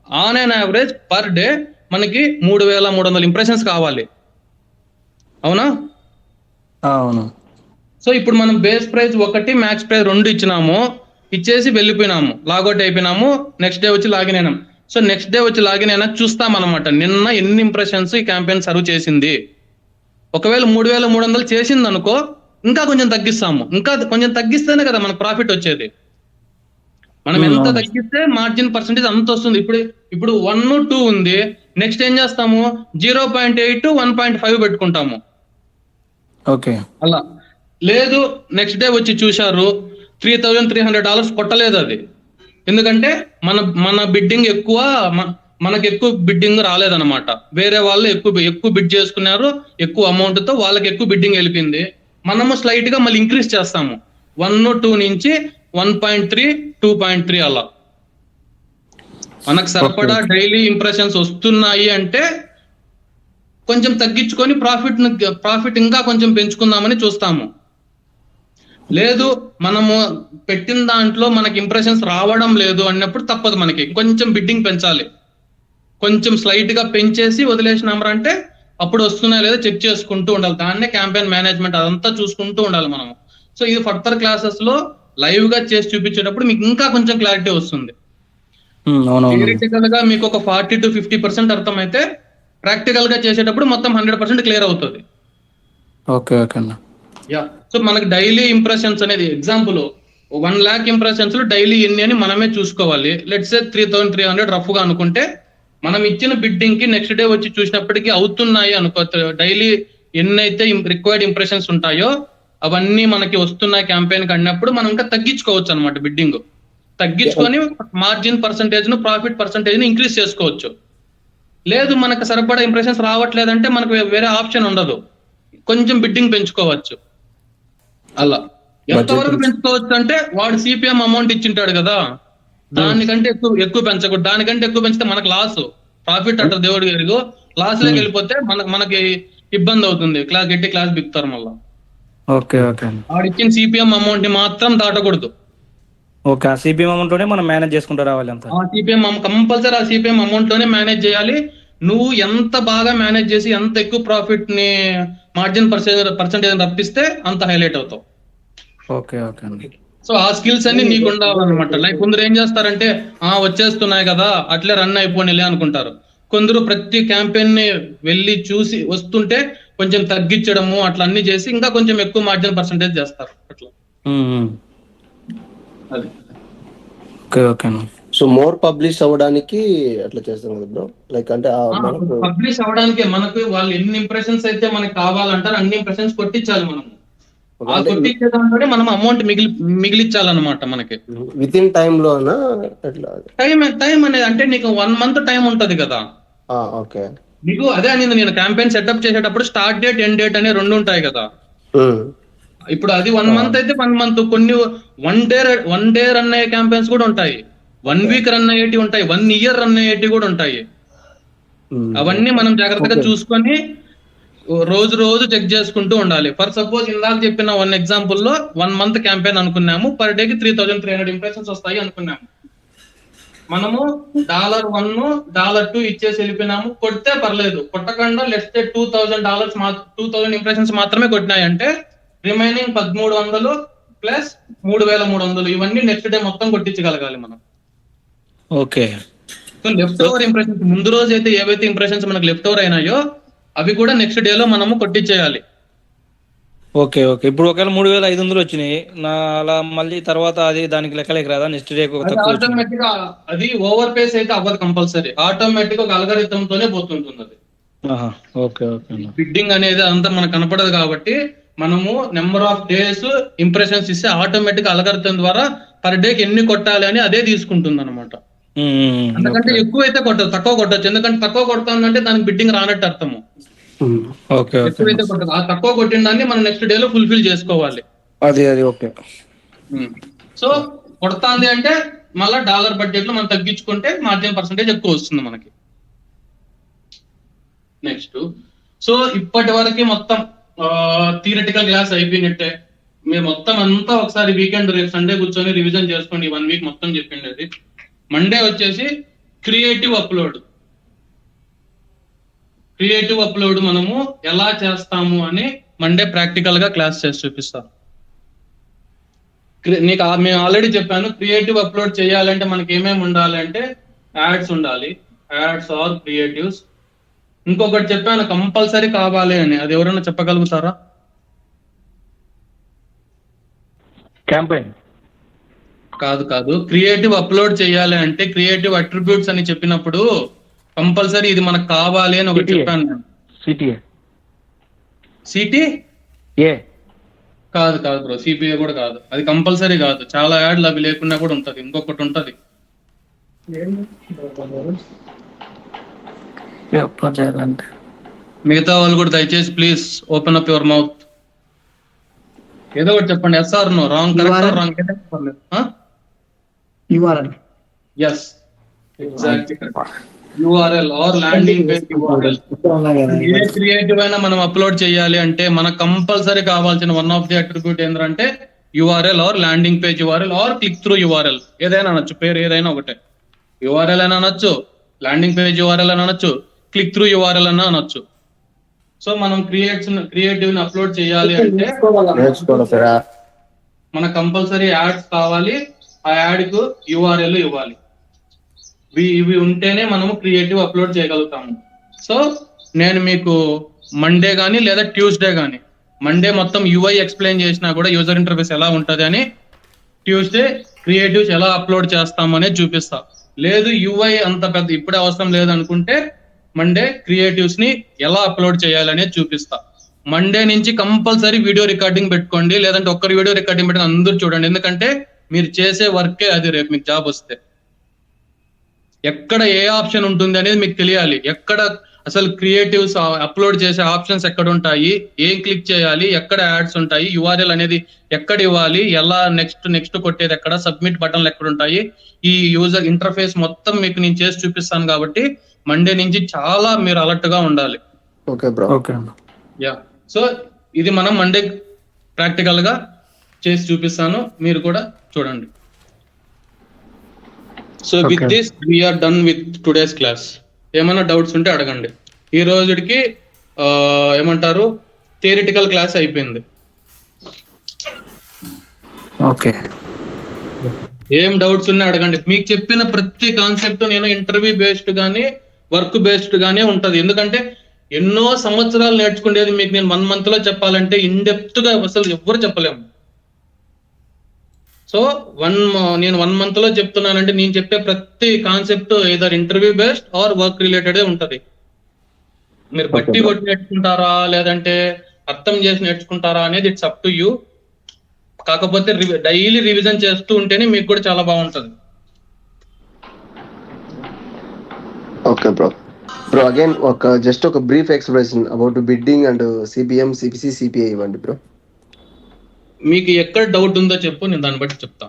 On an average per day మనకి 3,300 ఇంప్రెషన్స్ కావాలి. అవునా? అవును. సో ఇప్పుడు మనం బేస్ ప్రైస్ 1, మ్యాక్స్ ప్రైస్ 2 ఇచ్చినాము, ఇచ్చేసి వెళ్ళిపోయినాము, లాగౌట్ అయిపోయినాము. నెక్స్ట్ డే వచ్చి లాగిన్ అయినాం. సో నెక్స్ట్ డే వచ్చి లాగిన్ అయినా చూస్తాం అనమాట నిన్న ఎన్ని ఇంప్రెషన్స్ ఈ క్యాంపెయిన్ సర్వ్ చేసింది. ఒకవేళ 3,300 చేసింది అనుకో, ఇంకా కొంచెం తగ్గిస్తాము. ఇంకా కొంచెం తగ్గిస్తేనే కదా మనకు ప్రాఫిట్ వచ్చేది. మనం ఎంత అవును. తగ్గిస్తే మార్జిన్ పర్సెంటేజ్ అంత వస్తుంది. ఇప్పుడు 1, 2 ఉంది, నెక్స్ట్ ఏం చేస్తాము 0.8 1.5 పెట్టుకుంటాము. ఓకే. అలా లేదు, నెక్స్ట్ డే వచ్చి చూశారు $3,300 కొట్టలేదు అది. ఎందుకంటే మన బిడ్డింగ్ ఎక్కువ, మనకు ఎక్కువ బిడ్డింగ్ రాలేదన్నమాట. వేరే వాళ్ళు ఎక్కువ బిడ్ చేసుకున్నారు, ఎక్కువ అమౌంట్ తో వాళ్ళకి ఎక్కువ బిడ్డింగ్ వెళ్ళిపోయింది. మనము స్లైట్ గా మళ్ళీ ఇంక్రీజ్ చేస్తాము 1, 2 నుంచి 1.3 2.3 అలా. మనకు సరిపడా డైలీ ఇంప్రెషన్స్ వస్తున్నాయి అంటే కొంచెం తగ్గించుకొని ప్రాఫిట్ ఇంకా కొంచెం పెంచుకుందామని చూస్తాము. లేదు మనము పెట్టిన దాంట్లో మనకి ఇంప్రెషన్స్ రావడం లేదు అన్నప్పుడు తప్పదు, మనకి కొంచెం బిడ్డింగ్ పెంచాలి. కొంచెం స్లైట్ గా పెంచేసి వదిలేసినామరా అంటే అప్పుడు వస్తున్నాయో లేదో చెక్ చేసుకుంటూ ఉండాలి. దాన్నే క్యాంపెయిన్ మేనేజ్మెంట్, అదంతా చూసుకుంటూ ఉండాలి మనము. సో ఇది ఫర్దర్ క్లాసెస్ లో లైవ్ గా చేసి చూపించేటప్పుడు మీకు ఇంకా కొంచెం క్లారిటీ వస్తుంది. థియరిటికల్ గా మీకు ఒక 40 to 50% అర్థమైతే ప్రాక్టికల్ గా చేసేటప్పుడు మొత్తం 100% క్లియర్ అవుతుంది. ఓకే ఓకే అన్న. యా, సో మనకి డైలీ ఇంప్రెషన్స్ అనేది ఎగ్జాంపుల్ 1 lakh ఇంప్రెషన్స్ లో డైలీ ఎన్ని అని మనమే చూసుకోవాలి. లెట్స్ సే 3,300 రఫ్ గా అనుకుంటే, మనం ఇచ్చిన బిడ్డింగ్ కి నెక్స్ట్ డే వచ్చి చూసినప్పటికీ అవుతున్నాయి అనుకో, డైలీ ఎన్నైతే రిక్వైర్డ్ ఇంప్రెషన్స్ ఉంటాయో అవన్నీ మనకి వస్తున్నాయి క్యాంపెయిన్ కి అన్నప్పుడు మనం ఇంకా తగ్గించుకోవచ్చు అనమాట. బిడ్డింగ్ తగ్గించుకొని మార్జిన్ పర్సంటేజ్ ను, ప్రాఫిట్ పర్సంటేజ్ ను ఇంక్రీజ్ చేసుకోవచ్చు. లేదు మనకు సరిపడా ఇంప్రెషన్స్ రావట్లేదంటే మనకు వేరే ఆప్షన్ ఉండదు, కొంచెం బిడ్డింగ్ పెంచుకోవచ్చు. అలా ఎంతవరకు పెంచుకోవచ్చు అంటే వాడు సిపిఎం అమౌంట్ ఇచ్చింటాడు కదా, దానికంటే ఎక్కువ పెంచకూడదు. దానికంటే ఎక్కువ పెంచితే మనకు లాస్, ప్రాఫిట్ అంటారు దేవుడి గారు, లాస్ లోకి వెళ్ళిపోతే మనకి ఇబ్బంది అవుతుంది. క్లాస్ బిక్తారు మళ్ళా. Okay okay. వాడు ఇచ్చిన సిపిఎం అమౌంట్ ని మాత్రం దాటకూడదు. ఓకే, ఆ సిపిఎం అమౌంట్ లోనే మనం మేనేజ్ చేసుకుంటూ రావాలి అంతా. ఆ సిపిఎం కంపల్సరీ ఆ సిపిఎం అమౌంట్ లోనే మేనేజ్ చేయాలి. నువ్వు ఎంత బాగా మేనేజ్ చేసి ఎంత ఎక్కువ ప్రాఫిట్ ని, మార్జిన్ పర్సెంటేజ్ రప్పిస్తే అంత హైలైట్ అవుతావు. ఓకే ఓకే అండి. సో ఆ స్కిల్స్ అన్ని నీకు ఉండాలన్నమాట. లైక్ కొందరు ఏం చేస్తారంటే వచ్చేస్తున్నాయి కదా అట్లే రన్ అయిపోయిలే అనుకుంటారు. కొందరు ప్రతి క్యాంపెయిన్ ని వెళ్ళి చూసి వస్తుంటే కొంచెం తగ్గించడము అట్లా అన్ని చేసి ఇంకా కొంచెం ఎక్కువ మార్జిన్ పర్సెంటేజ్ చేస్తారు అట్లా. అది okay okay. So more publish అవ్వడానికి అట్లా చేస్తాం కదా బ్రో. లైక్ అంటే పబ్లిష్ అవడానికి మనకు వాళ్ళు ఎన్ని ఇంప్రెషన్స్ అయితే మనకి కావాలంటారు అన్ని ఇంప్రెషన్స్ కొట్టించాలి మనము. ఆ కొట్టించే దాంట్లోనే మనం అమౌంట్ మిగిలిచ్చాలన్నమాట. మనకి విత్ ఇన్ టైమ్ లోనా ఎట్లా? టైం అనేది అంటే నీకు 1 month టైం ఉంటది కదా. ఓకే, నీకు అదే అనేది, నేను క్యాంపెయిన్ సెటప్ చేసేటప్పుడు స్టార్ట్ డేట్ ఎండ్ డేట్ అనే 2 ఉంటాయి కదా. ఇప్పుడు అది 1 month అయితే 1 month, కొన్ని 1 day రన్ అయ్యే క్యాంపెయిన్స్ కూడా ఉంటాయి, 1 week రన్ అయ్యేటి ఉంటాయి, 1 year రన్ అయ్యేటి కూడా ఉంటాయి. అవన్నీ మనం జాగ్రత్తగా చూసుకొని రోజు చెక్ చేసుకుంటూ ఉండాలి. ఫర్ సపోజ్ ఇందాక చెప్పిన 1 example లో 1 month క్యాంపెయిన్ అనుకున్నాము, పర్ డే కి 3,300 ఇంప్రెషన్స్ వస్తాయి అనుకున్నాము. మనము $1 $2 ఇచ్చేసి వెళ్ళిపోయినాము. కొడితే పర్లేదు, కొట్టకుండా లెట్స్ 2,000 ఇంప్రెషన్స్ మాత్రమే కొట్టినాయంటే రిమైనింగ్ 1,300 ప్లస్ 3,300 ఇవన్నీ నెక్స్ట్ డే మొత్తం కొట్టించగలగాలి మనం. Okay. So left over impressions, ముందు రోజు అయితే ఏవైతే ఇంప్రెషన్స్ మనకు లెఫ్ట్ ఓవర్ అయినాయో అవి కూడా నెక్స్ట్ డే లో మనము కొట్టించేయాలి. Okay okay. ఇప్పుడు ఒకవేళ 3,500 వచ్చినాయి నా అలా, మళ్ళీ తర్వాత అది దానికి లెక్కలేక రాదా నెక్స్ట్ డే? ఆటోమేటిక్ గా అది ఓవర్ పేస్ అయితే అవ్వదు, కంపల్సరీ ఆటోమేటిక్ ఒక అల్గారిథం తోనే పోతుంటుంది అది. Okay okay. బిడ్డింగ్ అనేది అంతా మనకు కనపడదు కాబట్టి మనము నెంబర్ ఆఫ్ డేస్ ఇంప్రెషన్స్ ఇస్తే ఆటోమేటిక్ అల్గారిథం ద్వారా పర్ డే కి ఎన్ని కొట్టాలి అని అదే తీసుకుంటుంది అనమాట. ఎందుకంటే ఎక్కువ అయితే కొట్టదు, తక్కువ కొట్టచ్చు. ఎందుకంటే తక్కువ కొడుతుందంటే దానికి బిడ్డింగ్ రానట్టు అర్థము. ఎక్కువైతే కొట్టదు, ఆ తక్కువ కొట్టిన దాన్ని మనం నెక్స్ట్ డే లో ఫుల్ఫిల్ చేసుకోవాలి. అది ఓకే. సో కొడతాంది అంటే మళ్ళీ డాలర్ బడ్జెట్ లో మనం తగ్గించుకుంటే మార్జిన్ పర్సంటేజ్ ఎక్కువ వస్తుంది మనకి. నెక్స్ట్, సో ఇప్పటి వరకు మొత్తం థియరిటికల్ క్లాస్ అయిపోయినట్టే. మీరు మొత్తం అంతా ఒకసారి వీకెండ్ రేపు సండే కూర్చొని రివిజన్ చేసుకోండి. 1 వీక్ మొత్తం చెప్పిండేది. మండే వచ్చేసి క్రియేటివ్ అప్లోడ్. క్రియేటివ్ అప్లోడ్ మనము ఎలా చేస్తాము అని మండే ప్రాక్టికల్ గా క్లాస్ చేసి చూపిస్తాను. నీకు మేము ఆల్రెడీ చెప్పాను, క్రియేటివ్ అప్లోడ్ చేయాలంటే మనకి ఏమేమి ఉండాలి అంటే యాడ్స్ ఉండాలి, యాడ్స్ ఆర్ క్రియేటివ్స్. ఇంకొకటి చెప్పాను కంపల్సరీ కావాలి అని, అది ఎవరైనా చెప్పగలుగుతారా? క్యాంపెయిన్ కాదు, క్రియేటివ్ అప్లోడ్ చేయాలి అంటే క్రియేటివ్ అట్రిబ్యూట్స్ అని చెప్పినప్పుడు కంపల్సరీ ఇది మనకు కావాలి అని ఒకటి చెప్పాను నేను. సిటీ కాదు బ్రో, సిపిఏ కూడా కాదు, అది కంపల్సరీ కాదు. చాలా యాడ్లు అవి లేకుండా కూడా ఉంటది. ఇంకొకటి ఉంటది, మిగతా వాళ్ళు కూడా దయచేసి please open up your mouth. ఏదో ఒకటి చెప్పండి. Yes or no, wrong, correct, wrong. URL. Yes, exactly. URL or landing page URL. ఏ క్రియేటివ్ అయినా మనం అప్లోడ్ చేయాలి అంటే మనకు కంపల్సరీ కావాల్సిన వన్ ఆఫ్ ది అట్రిబ్యూట్ ఏంటంటే URL or landing page URL or click through URL. ఏదైనా అనొచ్చు, పేరు ఏదైనా ఒకటే. URL అని అనొచ్చు, ల్యాండింగ్ పేజ్ URL అని అనొచ్చు, క్లిక్ త్రూ URL అని అనొచ్చు. సో మనం క్రియేటివ్ ని అప్లోడ్ చేయాలి అంటే మనకు కంపల్సరీ యాడ్స్ కావాలి, ఆ యాడ్ కు URL ఇవ్వాలి. ఇవి ఉంటేనే మనము క్రియేటివ్ అప్లోడ్ చేయగలుగుతాము. సో నేను మీకు మండే కానీ లేదా ట్యూస్డే కానీ, మండే మొత్తం UI ఎక్స్ప్లెయిన్ చేసినా కూడా యూజర్ ఇంటర్ఫేస్ ఎలా ఉంటుంది అని, ట్యూస్డే క్రియేటివ్స్ ఎలా అప్లోడ్ చేస్తామనే చూపిస్తా. లేదు UI అంత పెద్ద ఇప్పుడే అవసరం లేదు అనుకుంటే మండే క్రియేటివ్స్ ని ఎలా అప్లోడ్ చేయాలనేది చూపిస్తా. మండే నుంచి కంపల్సరీ వీడియో రికార్డింగ్ పెట్టుకోండి, లేదంటే ఒక్కరి వీడియో రికార్డింగ్ పెట్టుకుని అందరూ చూడండి. ఎందుకంటే మీరు చేసే వర్కే అది రేపు మీకు జాబ్ వస్తే. ఎక్కడ ఏ ఆప్షన్ ఉంటుంది అనేది మీకు తెలియాలి. ఎక్కడ అసలు క్రియేటివ్స్ అప్లోడ్ చేసే ఆప్షన్స్ ఎక్కడ ఉంటాయి, ఏం క్లిక్ చేయాలి, ఎక్కడ యాడ్స్ ఉంటాయి, URL అనేది ఎక్కడ ఇవ్వాలి, ఎలా నెక్స్ట్ కొట్టేది ఎక్కడ, సబ్మిట్ బటన్లు ఎక్కడ ఉంటాయి, ఈ యూజర్ ఇంటర్ఫేస్ మొత్తం మీకు నేను చేసి చూపిస్తాను. కాబట్టి మండే నుంచి చాలా మీరు అలర్ట్ గా ఉండాలి. Okay bro. యా, సో ఇది మనం మండే ప్రాక్టికల్ గా చేసి చూపిస్తాను, మీరు కూడా చూడండి. So with this we're done with today's class. ఏమైనా డౌట్స్ ఉంటే అడగండి. ఈ రోజుకి ఏమంటారు, థియరిటికల్ క్లాస్ అయిపోయింది. ఓకే, ఏం డౌట్స్ ఉన్నా అడగండి. మీకు చెప్పిన ప్రతి కాన్సెప్ట్ నేను ఇంటర్వ్యూ బేస్డ్ గానీ వర్క్ బేస్డ్ గానే ఉంటది. ఎందుకంటే ఎన్నో సంవత్సరాలు నేర్చుకునేది మీకు నేను 1 month లో చెప్పాలంటే ఇన్ డెప్త్ గా అసలు ఎవ్వరు చెప్పలేము. సో నేను 1 month లో చెప్తున్నానంటే నేను చెప్పే ప్రతి concept either interview based or work related ఉంటది. మీరు బట్టి కొట్టి నేర్చుకుంటారా లేదంటే అర్థం చేసి నేర్చుకుంటారా అనేది ఇట్స్ అప్ టు యూ. కాకపోతే డైలీ రివిజన్ చేస్తూ ఉంటేనే మీకు కూడా చాలా బాగుంటది. Okay bro. అగైన్ జస్ట్ ఒక brief explanation about bidding and CPM, CPC, CPI ఇవ్వండి బ్రో. మీకు ఎక్కడ డౌట్ ఉందో చెప్పు, నేను దాన్ని బట్టి చెప్తా.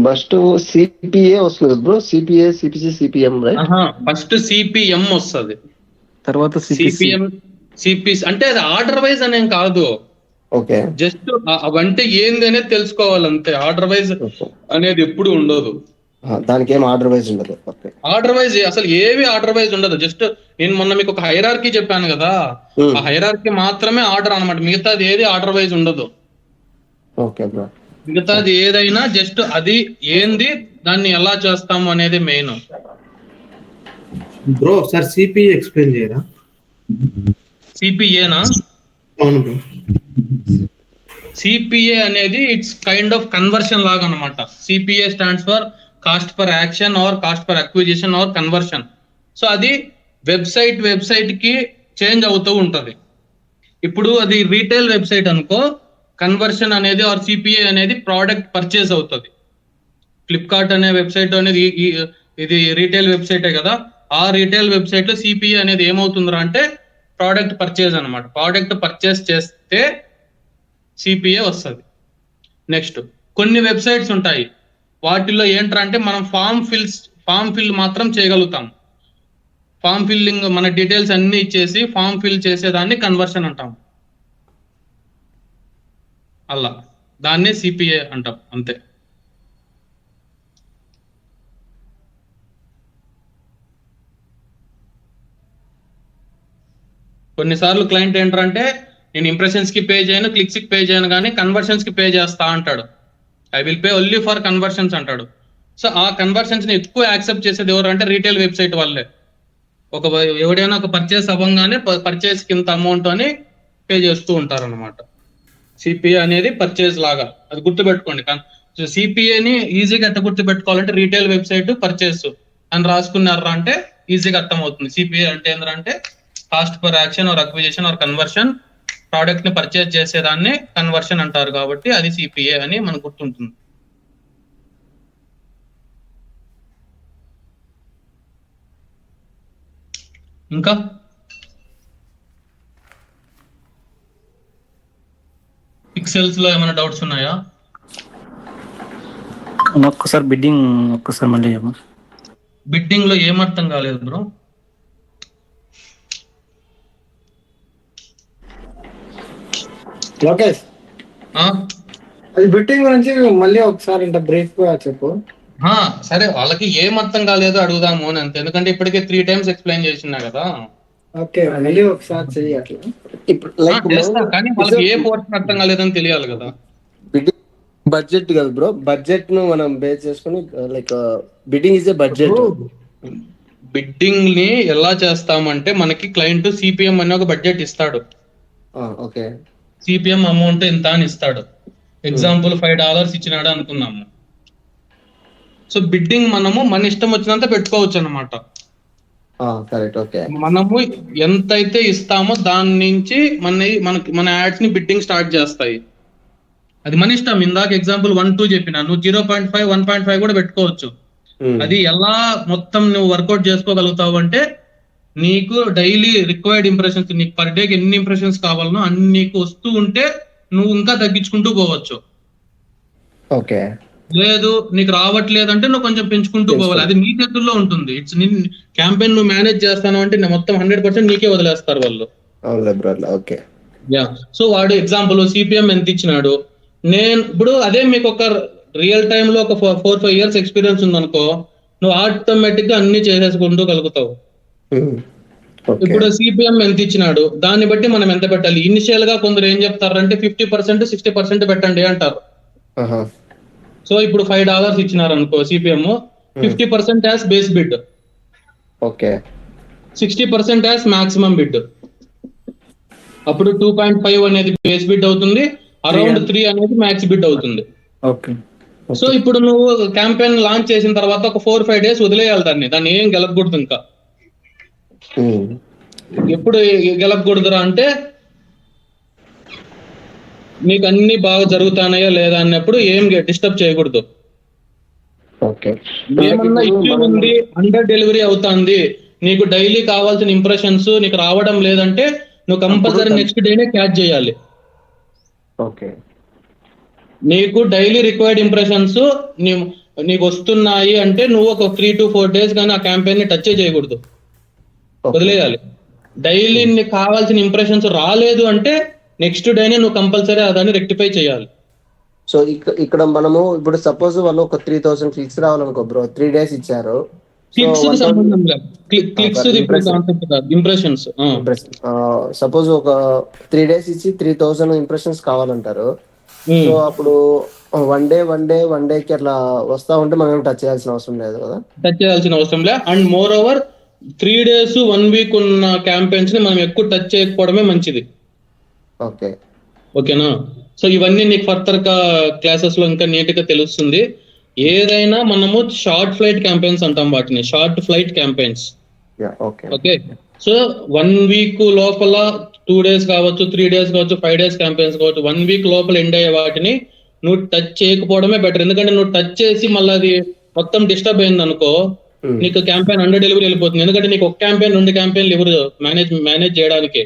ఫస్ట్ CPA వస్తుంది bro. CPA, CPC, CPM right? First CPM వస్తుంది, తర్వాత CPM, CPC. అంటే అది ఆర్డర్ వైజ్ అనేం కాదు. ఓకే, జస్ట్ అవంటే ఏంది అనేది తెలుసుకోవాలి అంతే. ఆర్డర్ వైజ్ అనేది ఎప్పుడు ఉండదు. దానికి ఏం ఆర్డర్ వైజ్ ఉండదు. ఆర్డర్ వైజ్ అసలు ఏవి ఆర్డర్ వైజ్ ఉండదు. జస్ట్ నేను మొన్న మీకు ఒక హైరార్కీ చెప్పాను కదా, ఆ హైరార్కీ మాత్రమే ఆర్డర్ అన్నమాట. మిగతాది ఏది ఆర్డర్ వైజ్ ఉండదు. Okay bro. మిగతాది ఏదైనా జస్ట్ అది ఏంది, దాన్ని ఎలా చేస్తాము అనేది మెయిన్. బ్రో ఒకసారి సిపిఏ ఎక్స్ప్లెయిన్ చేయరా? సిపిఏనా? అవును బ్రో. సిపిఏ అనేది ఇట్స్ కైండ్ ఆఫ్ కన్వర్షన్ లాగా అనమాట. CPA stands for cost per action or cost per acquisition or conversion. So అది వెబ్సైట్ కి చేంజ్ అవుతూ ఉంటది. ఇప్పుడు అది రీటైల్ వెబ్సైట్ అనుకో, కన్వర్షన్ అనేది ఆర్ సిపిఏ అనేది ప్రోడక్ట్ పర్చేస్ అవుతుంది. ఫ్లిప్కార్ట్ అనే వెబ్సైట్ అనేది ఇది రీటైల్ వెబ్సైటే కదా, ఆ రీటైల్ వెబ్సైట్ లో సిపిఏ అనేది ఏమవుతుందిరా అంటే ప్రోడక్ట్ పర్చేజ్ అనమాట. ప్రోడక్ట్ పర్చేస్ చేస్తే సిపిఏ వస్తుంది. నెక్స్ట్ కొన్ని వెబ్సైట్స్ ఉంటాయి, వాటిల్లో ఏంట్రా అంటే మనం ఫామ్ ఫిల్ మాత్రం చేయగలుగుతాం. ఫామ్ ఫిల్లింగ్ మన డీటెయిల్స్ అన్ని ఇచ్చేసి ఫామ్ ఫిల్ చేసేదాన్ని కన్వర్షన్ అంటాం. అలా దాన్నే సిపిఏ అంటాం అంతే. కొన్నిసార్లు క్లయింట్ ఏంటంటే నేను ఇంప్రెషన్స్ కి పే చేయను, క్లిక్స్ కి పే చేయను, కానీ కన్వర్షన్స్ కి పే చేస్తా అంటాడు. I will pay only for conversions అంటాడు. సో ఆ కన్వర్షన్స్ ని ఎక్కువ యాక్సెప్ట్ చేసేది ఎవరు అంటే రీటైల్ వెబ్సైట్ వాళ్ళే. ఎవడైనా ఒక పర్చేస్ అవ్వగానే పర్చేస్ కింద అమౌంట్ అని పే చేస్తూ ఉంటారు అనమాట. సిపిఏ అనేది పర్చేస్ లాగా, అది గుర్తుపెట్టుకోండి. సిపిఏని ఈజీగా ఎట్ట గుర్తు పెట్టుకోవాలంటే రీటైల్ వెబ్సైట్ పర్చేస్ అని రాసుకున్నారా అంటే ఈజీగా అర్థం అవుతుంది. సిపిఏ అంటే ఏంటంటే cost per action or acquisition or conversion, product ని పర్చేస్ చేసేదాన్ని కన్వర్షన్ అంటారు, కాబట్టి అది సిపిఏ అని మనకు గుర్తుంటుంది. ఇంకా పిక్సెల్స్ లో ఏమైనా డౌట్స్ ఉన్నాయా? ఒక్కసారి బిడ్డింగ్ ఒక్కసారి మళ్ళీ చెప్పు. బిడ్డింగ్ లో ఏమర్థం కాలేదు బ్రో? లోకేష్, అది బిట్టింగ్ గురించి మళ్ళీ ఒకసారి ఇంత బ్రీఫ్ గా చెప్పు. సరే, వాళ్ళకి ఏం అర్థం కాలేదు అడుగుదాము అని అంతే, ఎందుకంటే ఇప్పటికే 3 times ఎక్స్ప్లెయిన్ చేసినా కదా. ఓకే, మళ్ళీ ఒకసారి చెయ్యి అట్లా. ఇప్పుడు లైక్ చేస్తా, కానీ వాళ్ళకి ఏ పోర్షన్ అర్థం కాలేదని తెలియాలి కదా. బడ్జెట్ కదా బ్రో, బడ్జెట్ ను మనం బేస్ చేసుకుని like bidding is a budget. Bidding ని ఎలా చేస్తామంటే మనకి క్లయింట్ సిపిఎం అనే ఒక బడ్జెట్ ఇస్తాడు. ఓకే, సిపిఎం అమౌంట్ ఎంత అని ఇస్తాడు. ఎగ్జాంపుల్ $5 ఇచ్చినాడు అనుకున్నాము. సో బిడ్డింగ్ మనము మన ఇష్టం వచ్చినంత పెట్టుకోవచ్చు అనమాట. కరెక్ట్. ఓకే, మనము ఎంతైతే ఇస్తామో దాని నుంచి మన యాడ్స్ ని బిడ్డింగ్ స్టార్ట్ చేస్తాయి. అది మన ఇష్టం. ఇందాక ఎగ్జాంపుల్ 1, 2 చెప్పినా, నువ్వు 0.5, 1.5 కూడా పెట్టుకోవచ్చు. అది ఎలా మొత్తం నువ్వు వర్కౌట్ చేసుకోగలుగుతావు అంటే నీకు డైలీ రిక్వైర్డ్ ఇంప్రెషన్స్, నీకు పర్ డేకి ఎన్ని ఇంప్రెషన్స్ కావాలనో అన్ని నీకు వస్తూ ఉంటే నువ్వు ఇంకా తగ్గించుకుంటూ పోవచ్చు. ఓకే, లేదు నీకు రావట్లేదంటే నువ్వు కొంచెం పెంచుకుంటూ పోవాలి. అది నీ చేతుల్లో ఉంటుంది. ఇట్స్ క్యాంపెయిన్ నువ్వు మేనేజ్ చేస్తాను అంటే మొత్తం 100% నీకే వదిలేస్తారు వాళ్ళు. ఓకే. సో వాడు ఎగ్జాంపుల్ సిపిఎం ఎంత ఇచ్చినాడు, నేను ఇప్పుడు అదే మీకు ఒక రియల్ టైమ్ లో ఒక 4-5 years ఎక్స్పీరియన్స్ ఉందనుకో, నువ్వు ఆటోమేటిక్ గా అన్ని చేసేసుకుంటూ కలుగుతావు. ఇప్పుడు సిపిఎం ఎంత ఇచ్చినాడు దాన్ని బట్టి మనం ఎంత పెట్టాలి. ఇనిషియల్ గా కొందరు ఏం చెప్తారంటే 50%, 60% పెట్టండి అంటారు. సో ఇప్పుడు $5 ఇచ్చినారు అనుకో CPM, 50% as base bid, okay, 60% as maximum bid. అప్పుడు 2.5 అనేది బేస్ బిడ్ అవుతుంది, అరౌండ్ 3 అనేది మ్యాక్స్ బిడ్ అవుతుంది. ఓకే. సో ఇప్పుడు నువ్వు క్యాంపెయిన్ లాంచ్ చేసిన తర్వాత ఒక 4-5 days వదిలేయాలి దాన్ని ఏం గెలకూడదు. ఇంకా ఎప్పుడు గెలకూడదురా అంటే నీకు అన్ని బాగా జరుగుతానయా లేదా అన్నప్పుడు ఏం డిస్టర్బ్ చేయకూడదు. ఏమన్నా ఇష్యూ ఉంది, అండర్ డెలివరీ అవుతుంది, నీకు డైలీ కావాల్సిన ఇంప్రెషన్స్ నీకు రావడం లేదంటే నువ్వు కంపల్సరీ నెక్స్ట్ డేనే క్యాచ్ చేయాలి. ఓకే, నీకు డైలీ రిక్వైర్డ్ ఇంప్రెషన్స్ నీకు వస్తున్నాయి అంటే నువ్వు ఒక 3 to 4 days కానీ ఆ క్యాంపెయిన్ ని టచ్ చేయకూడదు, వదిలేయాలి. డైలీ నీకు కావాల్సిన ఇంప్రెషన్స్ రాలేదు అంటే నెక్స్ట్ డేనే నువ్వు కంపల్సరీ దాన్ని రెక్టిఫై చేయాలి. సో ఇక్కడ మనము ఇప్పుడు సపోజ్ వాళ్ళు ఒక 3000 క్లిక్స్ రావాలనుకో బ్రో, 3 days ఇచ్చారు. క్లిక్స్ సంబంధం లేదు, క్లిక్స్ ఇంప్రెషన్స్. సపోజ్ ఒక 3 days ఇచ్చి 3000 ఇంప్రెషన్స్ కావాలంటారు. సో అప్పుడు వన్ డేకి అట్లా వస్తా ఉంటే మనం టచ్ చేయాల్సిన అవసరం లేదు కదా? టచ్ చేయాల్సిన అవసరం లేదు. And more over 3 days 1 week ఉన్న క్యాంపెయిన్స్ ని మనం ఎక్కువ టచ్ చేయకపోవడమే మంచిది. ఓకేనా? సో ఇవన్నీ నీకు ఫర్దర్ గా క్లాసెస్ లో ఇంకా నీట్ గా తెలుస్తుంది. ఏదైనా మనము షార్ట్ ఫ్లైట్ క్యాంపెయిన్స్ అంటాం వాటిని, short flight campaigns. Okay, so 1 week లోపల 2 days కావచ్చు, 3 days కావచ్చు, 5 days క్యాంపెయిన్స్ కావచ్చు, 1 week లోపల ఎండ్ అయ్యే వాటిని నువ్వు టచ్ చేయకపోవడమే బెటర్. ఎందుకంటే నువ్వు టచ్ చేసి మళ్ళీ అది మొత్తం డిస్టర్బ్ అయింది అనుకో, నీకు క్యాంపెయిన్ అండర్ డెలివరీ వెళ్ళిపోతుంది. ఎందుకంటే నీకు ఒక క్యాంపెయిన్ 2 క్యాంపెయిన్లు ఎవరు మేనేజ్ చేయడానికి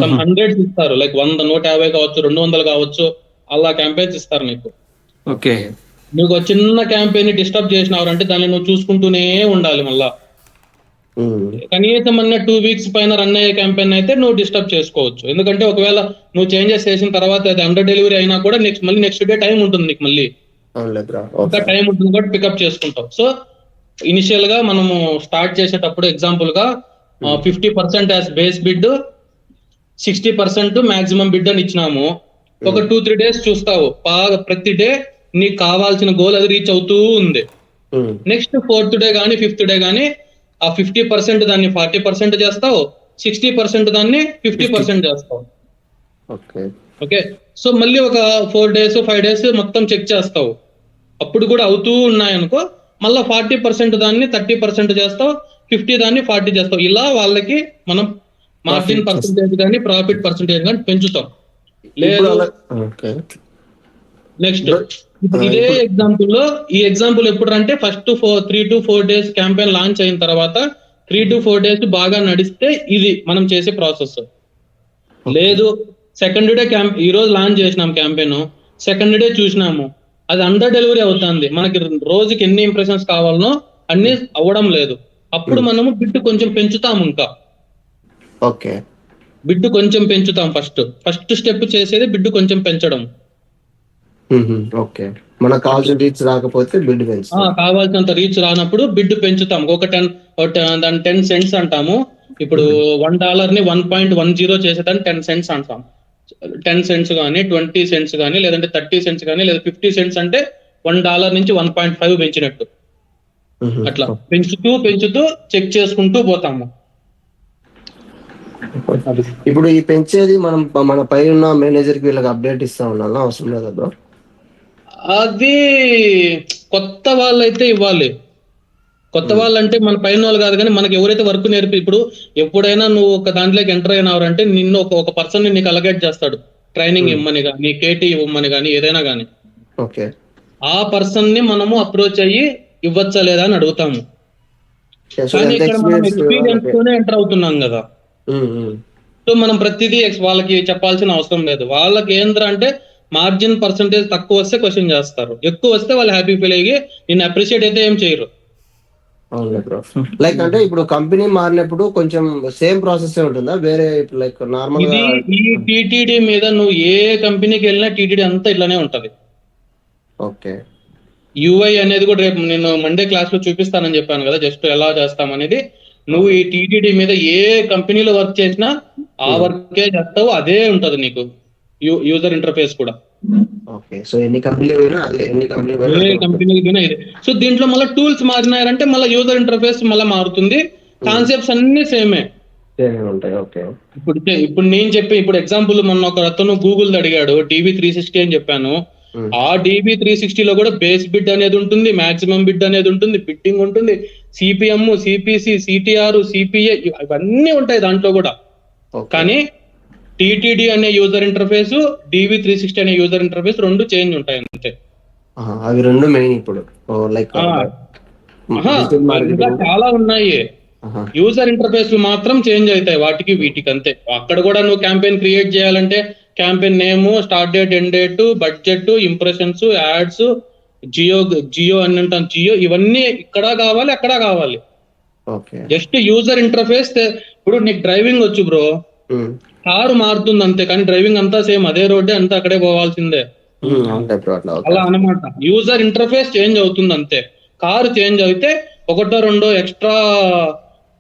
సమ్ హండ్రెడ్స్ ఇస్తారు, లైక్ 100, 150 కావచ్చు, 200 కావచ్చు, అలా క్యాంపెయిన్స్ ఇస్తారు నీకు. ఓకే, నువ్వు ఒక చిన్న క్యాంపెయిన్ డిస్టర్బ్ చేసినావు అంటే దాన్ని నువ్వు చూసుకుంటూనే ఉండాలి. మళ్ళా కనీసం 2 వీక్స్ పైన రన్ అయ్యే క్యాంపెయిన్ అయితే నువ్వు డిస్టర్బ్ చేసుకోవచ్చు. ఎందుకంటే ఒకవేళ నువ్వు చేంజెస్ చేసిన తర్వాత అది అండర్ డెలివరీ అయినా కూడా నెక్స్ట్ డే టైం ఉంటుంది నీకు, మళ్ళీ ఇంకా టైం ఉంటుంది కాబట్టి పికప్ చేసుకుంటావు. సో ఇనిషియల్ గా మనము స్టార్ట్ చేసేటప్పుడు ఎగ్జాంపుల్ గా 50% as base bid, 60% maximum bid అని ఇచ్చినాము. ఒక 2-3 డేస్ చూస్తావు, బాగా ప్రతి డే నీకు కావాల్సిన గోల్ అది రీచ్ అవుతూ ఉంది. నెక్స్ట్ 4th డే గానీ 5th డే గానీ ఆ 50% దాన్ని 40% చేస్తావు, 60% దాన్ని 50% చేస్తావు. ఓకే, సో మళ్ళీ ఒక 4 days 5 days మొత్తం చెక్ చేస్తావు. అప్పుడు కూడా అవుతూ ఉన్నాయనుకో, మళ్ళీ 40% దాన్ని 30% చేస్తావు, 50 దాన్ని 40 చేస్తావు. ఇలా వాళ్ళకి మనం మార్జిన్ పర్సంటేజ్ కానీ ప్రాఫిట్ పర్సంటేజ్ కానీ పెంచుతాం. లేదు నెక్స్ట్ ఇదే ఎగ్జాంపుల్ లో, ఈ ఎగ్జాంపుల్ ఎప్పుడు అంటే first 3 to 4 days campaign launch అయిన తర్వాత 3 to 4 days బాగా నడిస్తే ఇది మనం చేసే ప్రాసెస్. లేదు సెకండ్ డే ఈ రోజు లాంచ్ చేసినాం క్యాంపెయిన్, సెకండ్ డే చూసినాము అది అండర్ డెలివరీ అవుతుంది, మనకి రోజుకి ఎన్ని ఇంప్రెషన్స్ కావాలనో అన్ని అవ్వడం లేదు, అప్పుడు మనము బిడ్ కొంచెం పెంచుతాము. ఇంకా ఓకే, బిడ్ కొంచెం పెంచుతాం. ఫస్ట్ స్టెప్ చేసేది బిడ్ కొంచెం పెంచడం. ఓకే, మనకు కావాల్సిన రీచ్ రాకపోతే బిడ్ పెంచుతాం. కావాల్సినంత రీచ్ రానప్పుడు బిడ్ పెంచుతాం. ఒక 10 cents అంటాము. ఇప్పుడు $1 1.10 చేసేదాన్ని 10 cents అంటాం. 10 cents కానీ 20 cents కానీ లేదంటే 30 cents కానీ లేదా 50 cents అంటే $1 నుంచి 1.5 పెంచినట్టు. అట్లా పెంచుతూ చెక్ చేసుకుంటూ పోతాము. ఇప్పుడు ఈ పెంచేది మనం మన పై ఉన్న మేనేజర్ కి వీళ్ళకి అప్డేట్ ఇస్తా ఉండాలి, అవసరం లేదా బ్రో? అది కొత్త వాళ్ళైతే ఇవ్వాలి. కొత్త వాళ్ళంటే మన పైన వాళ్ళు కాదు, కానీ మనకి ఎవరైతే వర్క్ ఇప్పుడు ఎప్పుడైనా నువ్వు ఒక దాంట్లోకి ఎంటర్ అయినావంటే నిన్ను ఒక పర్సన్ నీకు అలగేట్ చేస్తాడు, ట్రైనింగ్ ఇవ్వమని కానీ కేటీ ఇవ్వమని కానీ ఏదైనా కానీ. ఓకే, ఆ పర్సన్ ని మనము అప్రోచ్ అయ్యి ఇవ్వచ్చా లేదా అని అడుగుతాము. కానీ ఇక్కడ మనం ఎక్స్పీరియన్స్ తోనే ఎంటర్ అవుతున్నాం కదా, సో మనం ప్రతిదీ వాళ్ళకి చెప్పాల్సిన అవసరం లేదు. వాళ్ళకి ఏంటంటే మార్జిన్ పర్సంటేజ్ తక్కువ వస్తే క్వశ్చన్ చేస్తారు, ఎక్కువ వస్తే వాళ్ళు హ్యాపీ ఫీల్ అయ్యి నేను అప్రిషియేట్ అయితే ఏం చేయరు. లైక్ అంటే ఇప్పుడు కంపెనీ మారినప్పుడు కొంచెం సేమ్ ప్రాసెస్ ఉంటుందా వేరే? లైక్ నార్మల్ గా ఈ టీటీడీ మీద నువ్వు ఏ కంపెనీకి వెళ్ళినా టీటీడీ అంతా ఇట్లానే ఉంటది. ఓకే, యూఐ అనేది కూడా రేపు నేను మండే క్లాస్ లో చూపిస్తానని చెప్పాను కదా, జస్ట్ ఎలా చేస్తాం అనేది. నువ్వు ఈ టీటీడీ మీద ఏ కంపెనీలో వర్క్ చేసినా ఆ వర్కే చేస్తావు, అదే ఉంటది నీకు యూజర్ ఇంటర్ఫేస్ కూడా. ఓకే, సో ఎన్ని కంపెనీలు ఇదే. సో దీంట్లో మళ్ళీ టూల్స్ మారినారంటే మళ్ళీ యూజర్ ఇంటర్ఫేస్ మళ్ళీ మారుతుంది, కాన్సెప్ట్స్ అన్ని సేమే ఉంటాయి. ఓకే, ఇప్పుడు నేను ఇప్పుడు ఎగ్జాంపుల్ మొన్న ఒక అతను గూగుల్ అడిగాడు DB360 అని చెప్పాను. ఆ DB360 లో కూడా బేస్ బిడ్ అనేది ఉంటుంది, మాక్సిమం బిడ్ అనేది ఉంటుంది, బిడ్డింగ్ ఉంటుంది, సిపిఎం, సిపిసి, సిటిఆర్, సిపిఏ ఇవన్నీ ఉంటాయి దాంట్లో కూడా. కానీ టిటిడి అనే యూజర్ ఇంటర్ఫేస్, DB360 అనే యూజర్ ఇంటర్ఫేస్ రెండు చేంజ్ ఉంటాయి అంతే. అవి రెండు మెయిన్. ఇప్పుడు లైక్ ఇంకా చాలా ఉన్నాయి. యూజర్ ఇంటర్ఫేస్ మాత్రం చేంజ్ అవుతాయి వాటికి వీటికి అంతే. అక్కడ కూడా నువ్వు క్యాంపెయిన్ క్రియేట్ చేయాలంటే campaign name, start date, end date, budget, impressions, ads, geo అని అంటాం, జియో ఇవన్నీ ఇక్కడ కావాలి అక్కడ కావాలి. Just user interface. ఇప్పుడు నీకు డ్రైవింగ్ వచ్చు బ్రో, కారు మారుతుంది అంతే, కానీ డ్రైవింగ్ అంతా సేమ్, అదే రోడ్డే అంతా అక్కడే పోవాల్సిందే. అలా అన్నమాట. యూజర్ ఇంటర్ఫేస్ చేంజ్ అవుతుంది అంతే. కారు చేంజ్ అయితే 1-2 ఎక్స్ట్రా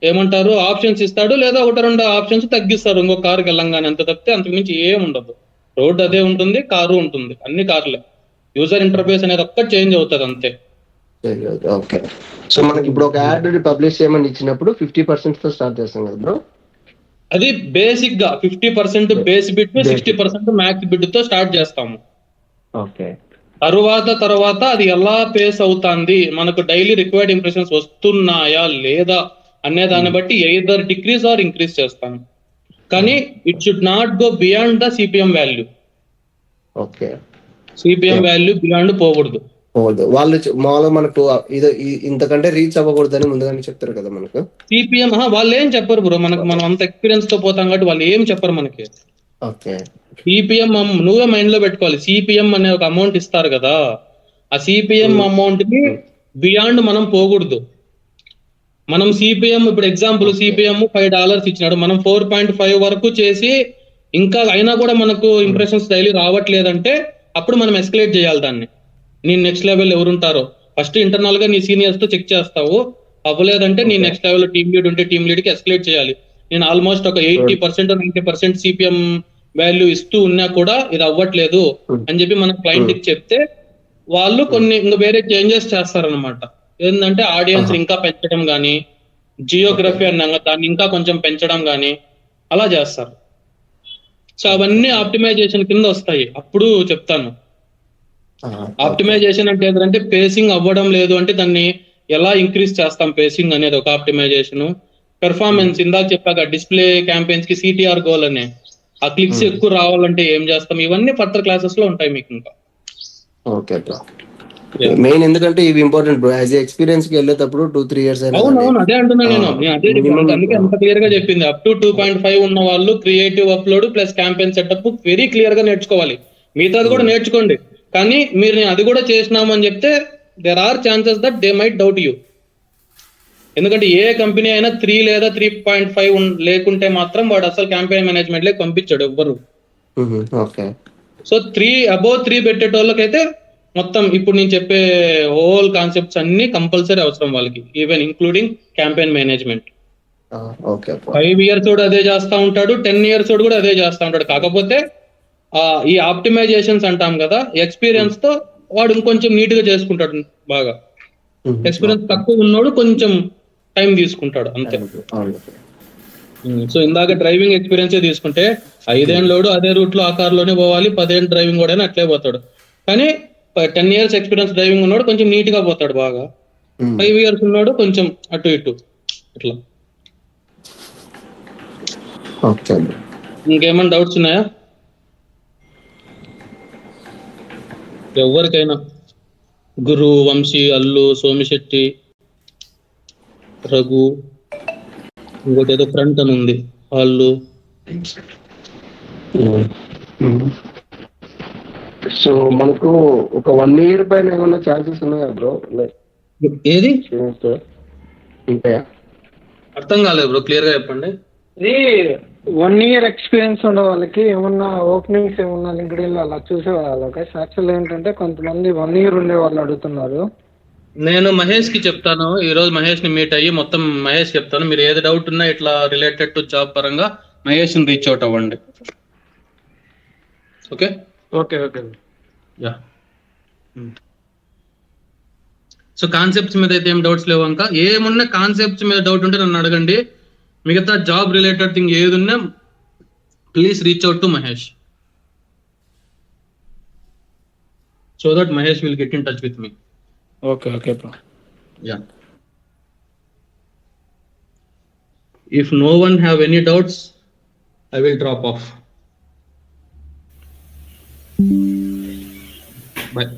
ఏమంటారు ఆప్షన్స్ ఇస్తాడు, లేదా 1-2 ఆప్షన్స్ తగ్గిస్తాడు ఇంకో కారుకి వెళ్ళంగానే, అంత తప్పితే అంతకుమించి ఏం ఉండదు. రోడ్డు అదే ఉంటుంది, కారు ఉంటుంది, అన్ని కార్లే. యూజర్ ఇంటర్ఫేస్ అనేది ఒక్క చేంజ్ అవుతుంది అంతే. ఓకే, సో మనకి ఇప్పుడు ఒక యాడ్ పబ్లిష్ చేయమని ఇచ్చినప్పుడు 50% తో స్టార్ట్ చేస్తాం కదా బ్రో? అది బేసిక్ గా 50% బేస్ బిడ్, 60% మ్యాక్స్ బిడ్ తో స్టార్ట్ చేస్తాము. ఓకే, తర్వాత అది ఎలా పేస్ అవుతుంది, మనకు డైలీ రిక్వైర్డ్ ఇంప్రెషన్స్ వస్తున్నాయా లేదా అనే దాన్ని బట్టి ఎయిదర్ డిక్రీజ్ ఆర్ ఇంక్రీజ్ చేస్తాను. కానీ it should not go beyond the CPM value. Okay, CPM value beyond పోకూడదు. పోదు వాళ్ళు మామూలుగా మనకు ఇది ఇంతకంటే రీచ్ అవ్వకూడదని ముందుగానే చెప్తారు కదా మనకు. సిపిఎం వాళ్ళు ఏం చెప్పరు బ్రో, మనం అంత ఎక్స్పీరియన్స్ తో పోతాం కాబట్టి వాళ్ళు ఏం చెప్పరు మనకి. ఓకే. సిపిఎం నువ్వే మైండ్ లో పెట్టుకోవాలి. సిపిఎం అనే ఒక అమౌంట్ ఇస్తారు కదా, ఆ సిపిఎం అమౌంట్ ని బియాండ్ మనం పోకూడదు. మనం సిపిఎం ఇప్పుడు ఎగ్జాంపుల్ సిపిఎం $5 ఇచ్చినాడు, మనం 4.5 వరకు చేసి ఇంకా అయినా కూడా మనకు ఇంప్రెషన్స్ డైలీ రావట్లేదంటే అప్పుడు మనం ఎస్కలేట్ చేయాలి దాన్ని. నేను నెక్స్ట్ లెవెల్ ఎవరుంటారో ఫస్ట్ ఇంటర్నల్ గా నీ సీనియర్స్ తో చెక్ చేస్తావు, అవ్వలేదంటే నీ నెక్స్ట్ లెవెల్ టీమ్ లీడ్ ఉంటే టీమ్ లీడ్ కి ఎస్కలేట్ చేయాలి. నేను ఆల్మోస్ట్ ఒక 80% 90% సిపిఎం వాల్యూ ఇస్తూ ఉన్నా కూడా ఇది అవ్వట్లేదు అని చెప్పి మన క్లయింట్ కి చెప్తే వాళ్ళు కొన్ని ఇంకా వేరే చేంజెస్ చేస్తారనమాట. ఏంటంటే ఆడియన్స్ ఇంకా పెంచడం గానీ, జియోగ్రఫీ అన్నాక దాన్ని ఇంకా కొంచెం పెంచడం గానీ అలా చేస్తారు. సో అవన్నీ ఆప్టిమైజేషన్ కింద వస్తాయి. అప్పుడు చెప్తాను. ఆప్టిమైజేషన్ అంటే ఏంటంటే పేసింగ్ అవ్వడం లేదు అంటే దాన్ని ఎలా ఇంక్రీజ్ చేస్తాం పేసింగ్ అనేది ఒక ఆప్టిమైజేషన్. పెర్ఫార్మెన్స్ ఇందాక చెప్పాక డిస్ప్లే క్యాంపెయిన్స్ కి సిటిఆర్ గోల్ అనే ఆ క్లిక్స్ ఎక్కువ రావాలంటే ఏం చేస్తాం, ఇవన్నీ ఫర్దర్ క్లాసెస్ లో ఉంటాయి మీకు ఇంకా. Okay bro. మెయిన్ ఎందుకంటే ఇవి ఇంపార్టెంట్ బ్రో, యాజ్ ఎక్స్పీరియన్స్ కి వెళ్ళేటప్పుడు 2-3 years అయినా. అవునవును, అదే అంటున్నా నేను అదే చెప్పాను. అందుకే అంత క్లియర్ గా చెప్పింది. అప్ టు 2.5 ఉన్న వాళ్ళు creative upload plus campaign setup very clear గా నేర్చుకోవాలి. మిగతాది కూడా నేర్చుకోండి, కానీ మీరు నేను అది కూడా చేసినాము అని చెప్తే there are chances that they might doubt you. ఎందుకంటే ఏ కంపెనీ అయినా 3 లేదా 3.5 లేకుంటే మాత్రం వాడు అసలు క్యాంపెయిన్ మేనేజ్మెంట్ లేక పంపించాడు ఎవ్వరు. సో 3 పెట్టేటోళ్ళకైతే మొత్తం ఇప్పుడు నేను చెప్పే హోల్ కాన్సెప్ట్స్ అన్ని కంపల్సరీ అవసరం వాళ్ళకి, even including campaign management. 5 years కూడా అదే చేస్తా ఉంటాడు, 10 years కూడా అదే చేస్తా ఉంటాడు. కాకపోతే ఈ ఆప్టిమైజేషన్స్ అంటాం కదా, ఎక్స్పీరియన్స్ తో వాడు ఇంకొంచెం నీట్ గా చేసుకుంటాడు బాగా. ఎక్స్పీరియన్స్ తక్కువ ఉన్నోడు కొంచెం టైం తీసుకుంటాడు అంతే. సో ఇందాక డ్రైవింగ్ ఎక్స్పీరియన్స్ తీసుకుంటే 5 ఏళ్ళోడు అదే రూట్ లో ఆ కార్ లోనే పోవాలి, 10 ఏళ్ళు డ్రైవింగ్ కూడా అట్లే పోతాడు. కానీ 10 years ఎక్స్పీరియన్స్ డ్రైవింగ్ ఉన్నాడు కొంచెం నీట్ గా పోతాడు బాగా. 5 years ఉన్నాడు కొంచెం అటు ఇటు ఇట్లా. ఇంకేమైనా డౌట్స్ ఉన్నాయా ఎవరికైనా? గురు, వంశీ, అల్లు, సోమిశెట్టి, రఘు, ఇంకోటి ఏదో ఫ్రంట్ అని ఉంది వాళ్ళు. సో మనకు ఒక 1 year పైన ఏమన్నా ఛాన్సెస్ ఉన్నాయా బ్రో? ఏది ఉంటాయా? అర్థం కాలేదు బ్రో, క్లియర్ గా చెప్పండి. ఇది 1 year ఎక్స్పీరియన్స్ ఉన్న వాళ్ళకి ఏమన్నా ఓపెనింగ్స్ ఏమన్నా లింక్డ్ఇన్ లో అలా చూసేవాళ్ళు. యాక్చువల్ ఏంటంటే కొంతమంది 1 year ఉండే వాళ్ళు అడుగుతున్నారు. నేను మహేష్ కి చెప్తాను, ఈ రోజు మహేష్ ని మీట్ అయ్యి మొత్తం మహేష్ చెప్తాను. మీరు ఏది డౌట్ ఉన్నా ఇట్లా రిలేటెడ్ టు జాబ్ పరంగా మహేష్ ని రీచ్ అవుట్ అవ్వండి. Okay okay okay yeah. So concepts మీద అయితే ఏం డౌట్స్ లేవు. ఇంకా ఏమున్నా కాన్సెప్ట్స్ మీద డౌట్ ఉంటే నన్ను అడగండి. మిగతా జాబ్ రిలేటెడ్ థింగ్ ఏది ఉన్నా please reach out to Mahesh, so that Mahesh will get in touch with me. Okay bro. Yeah. If no one have any doubts, I will drop off. Bye.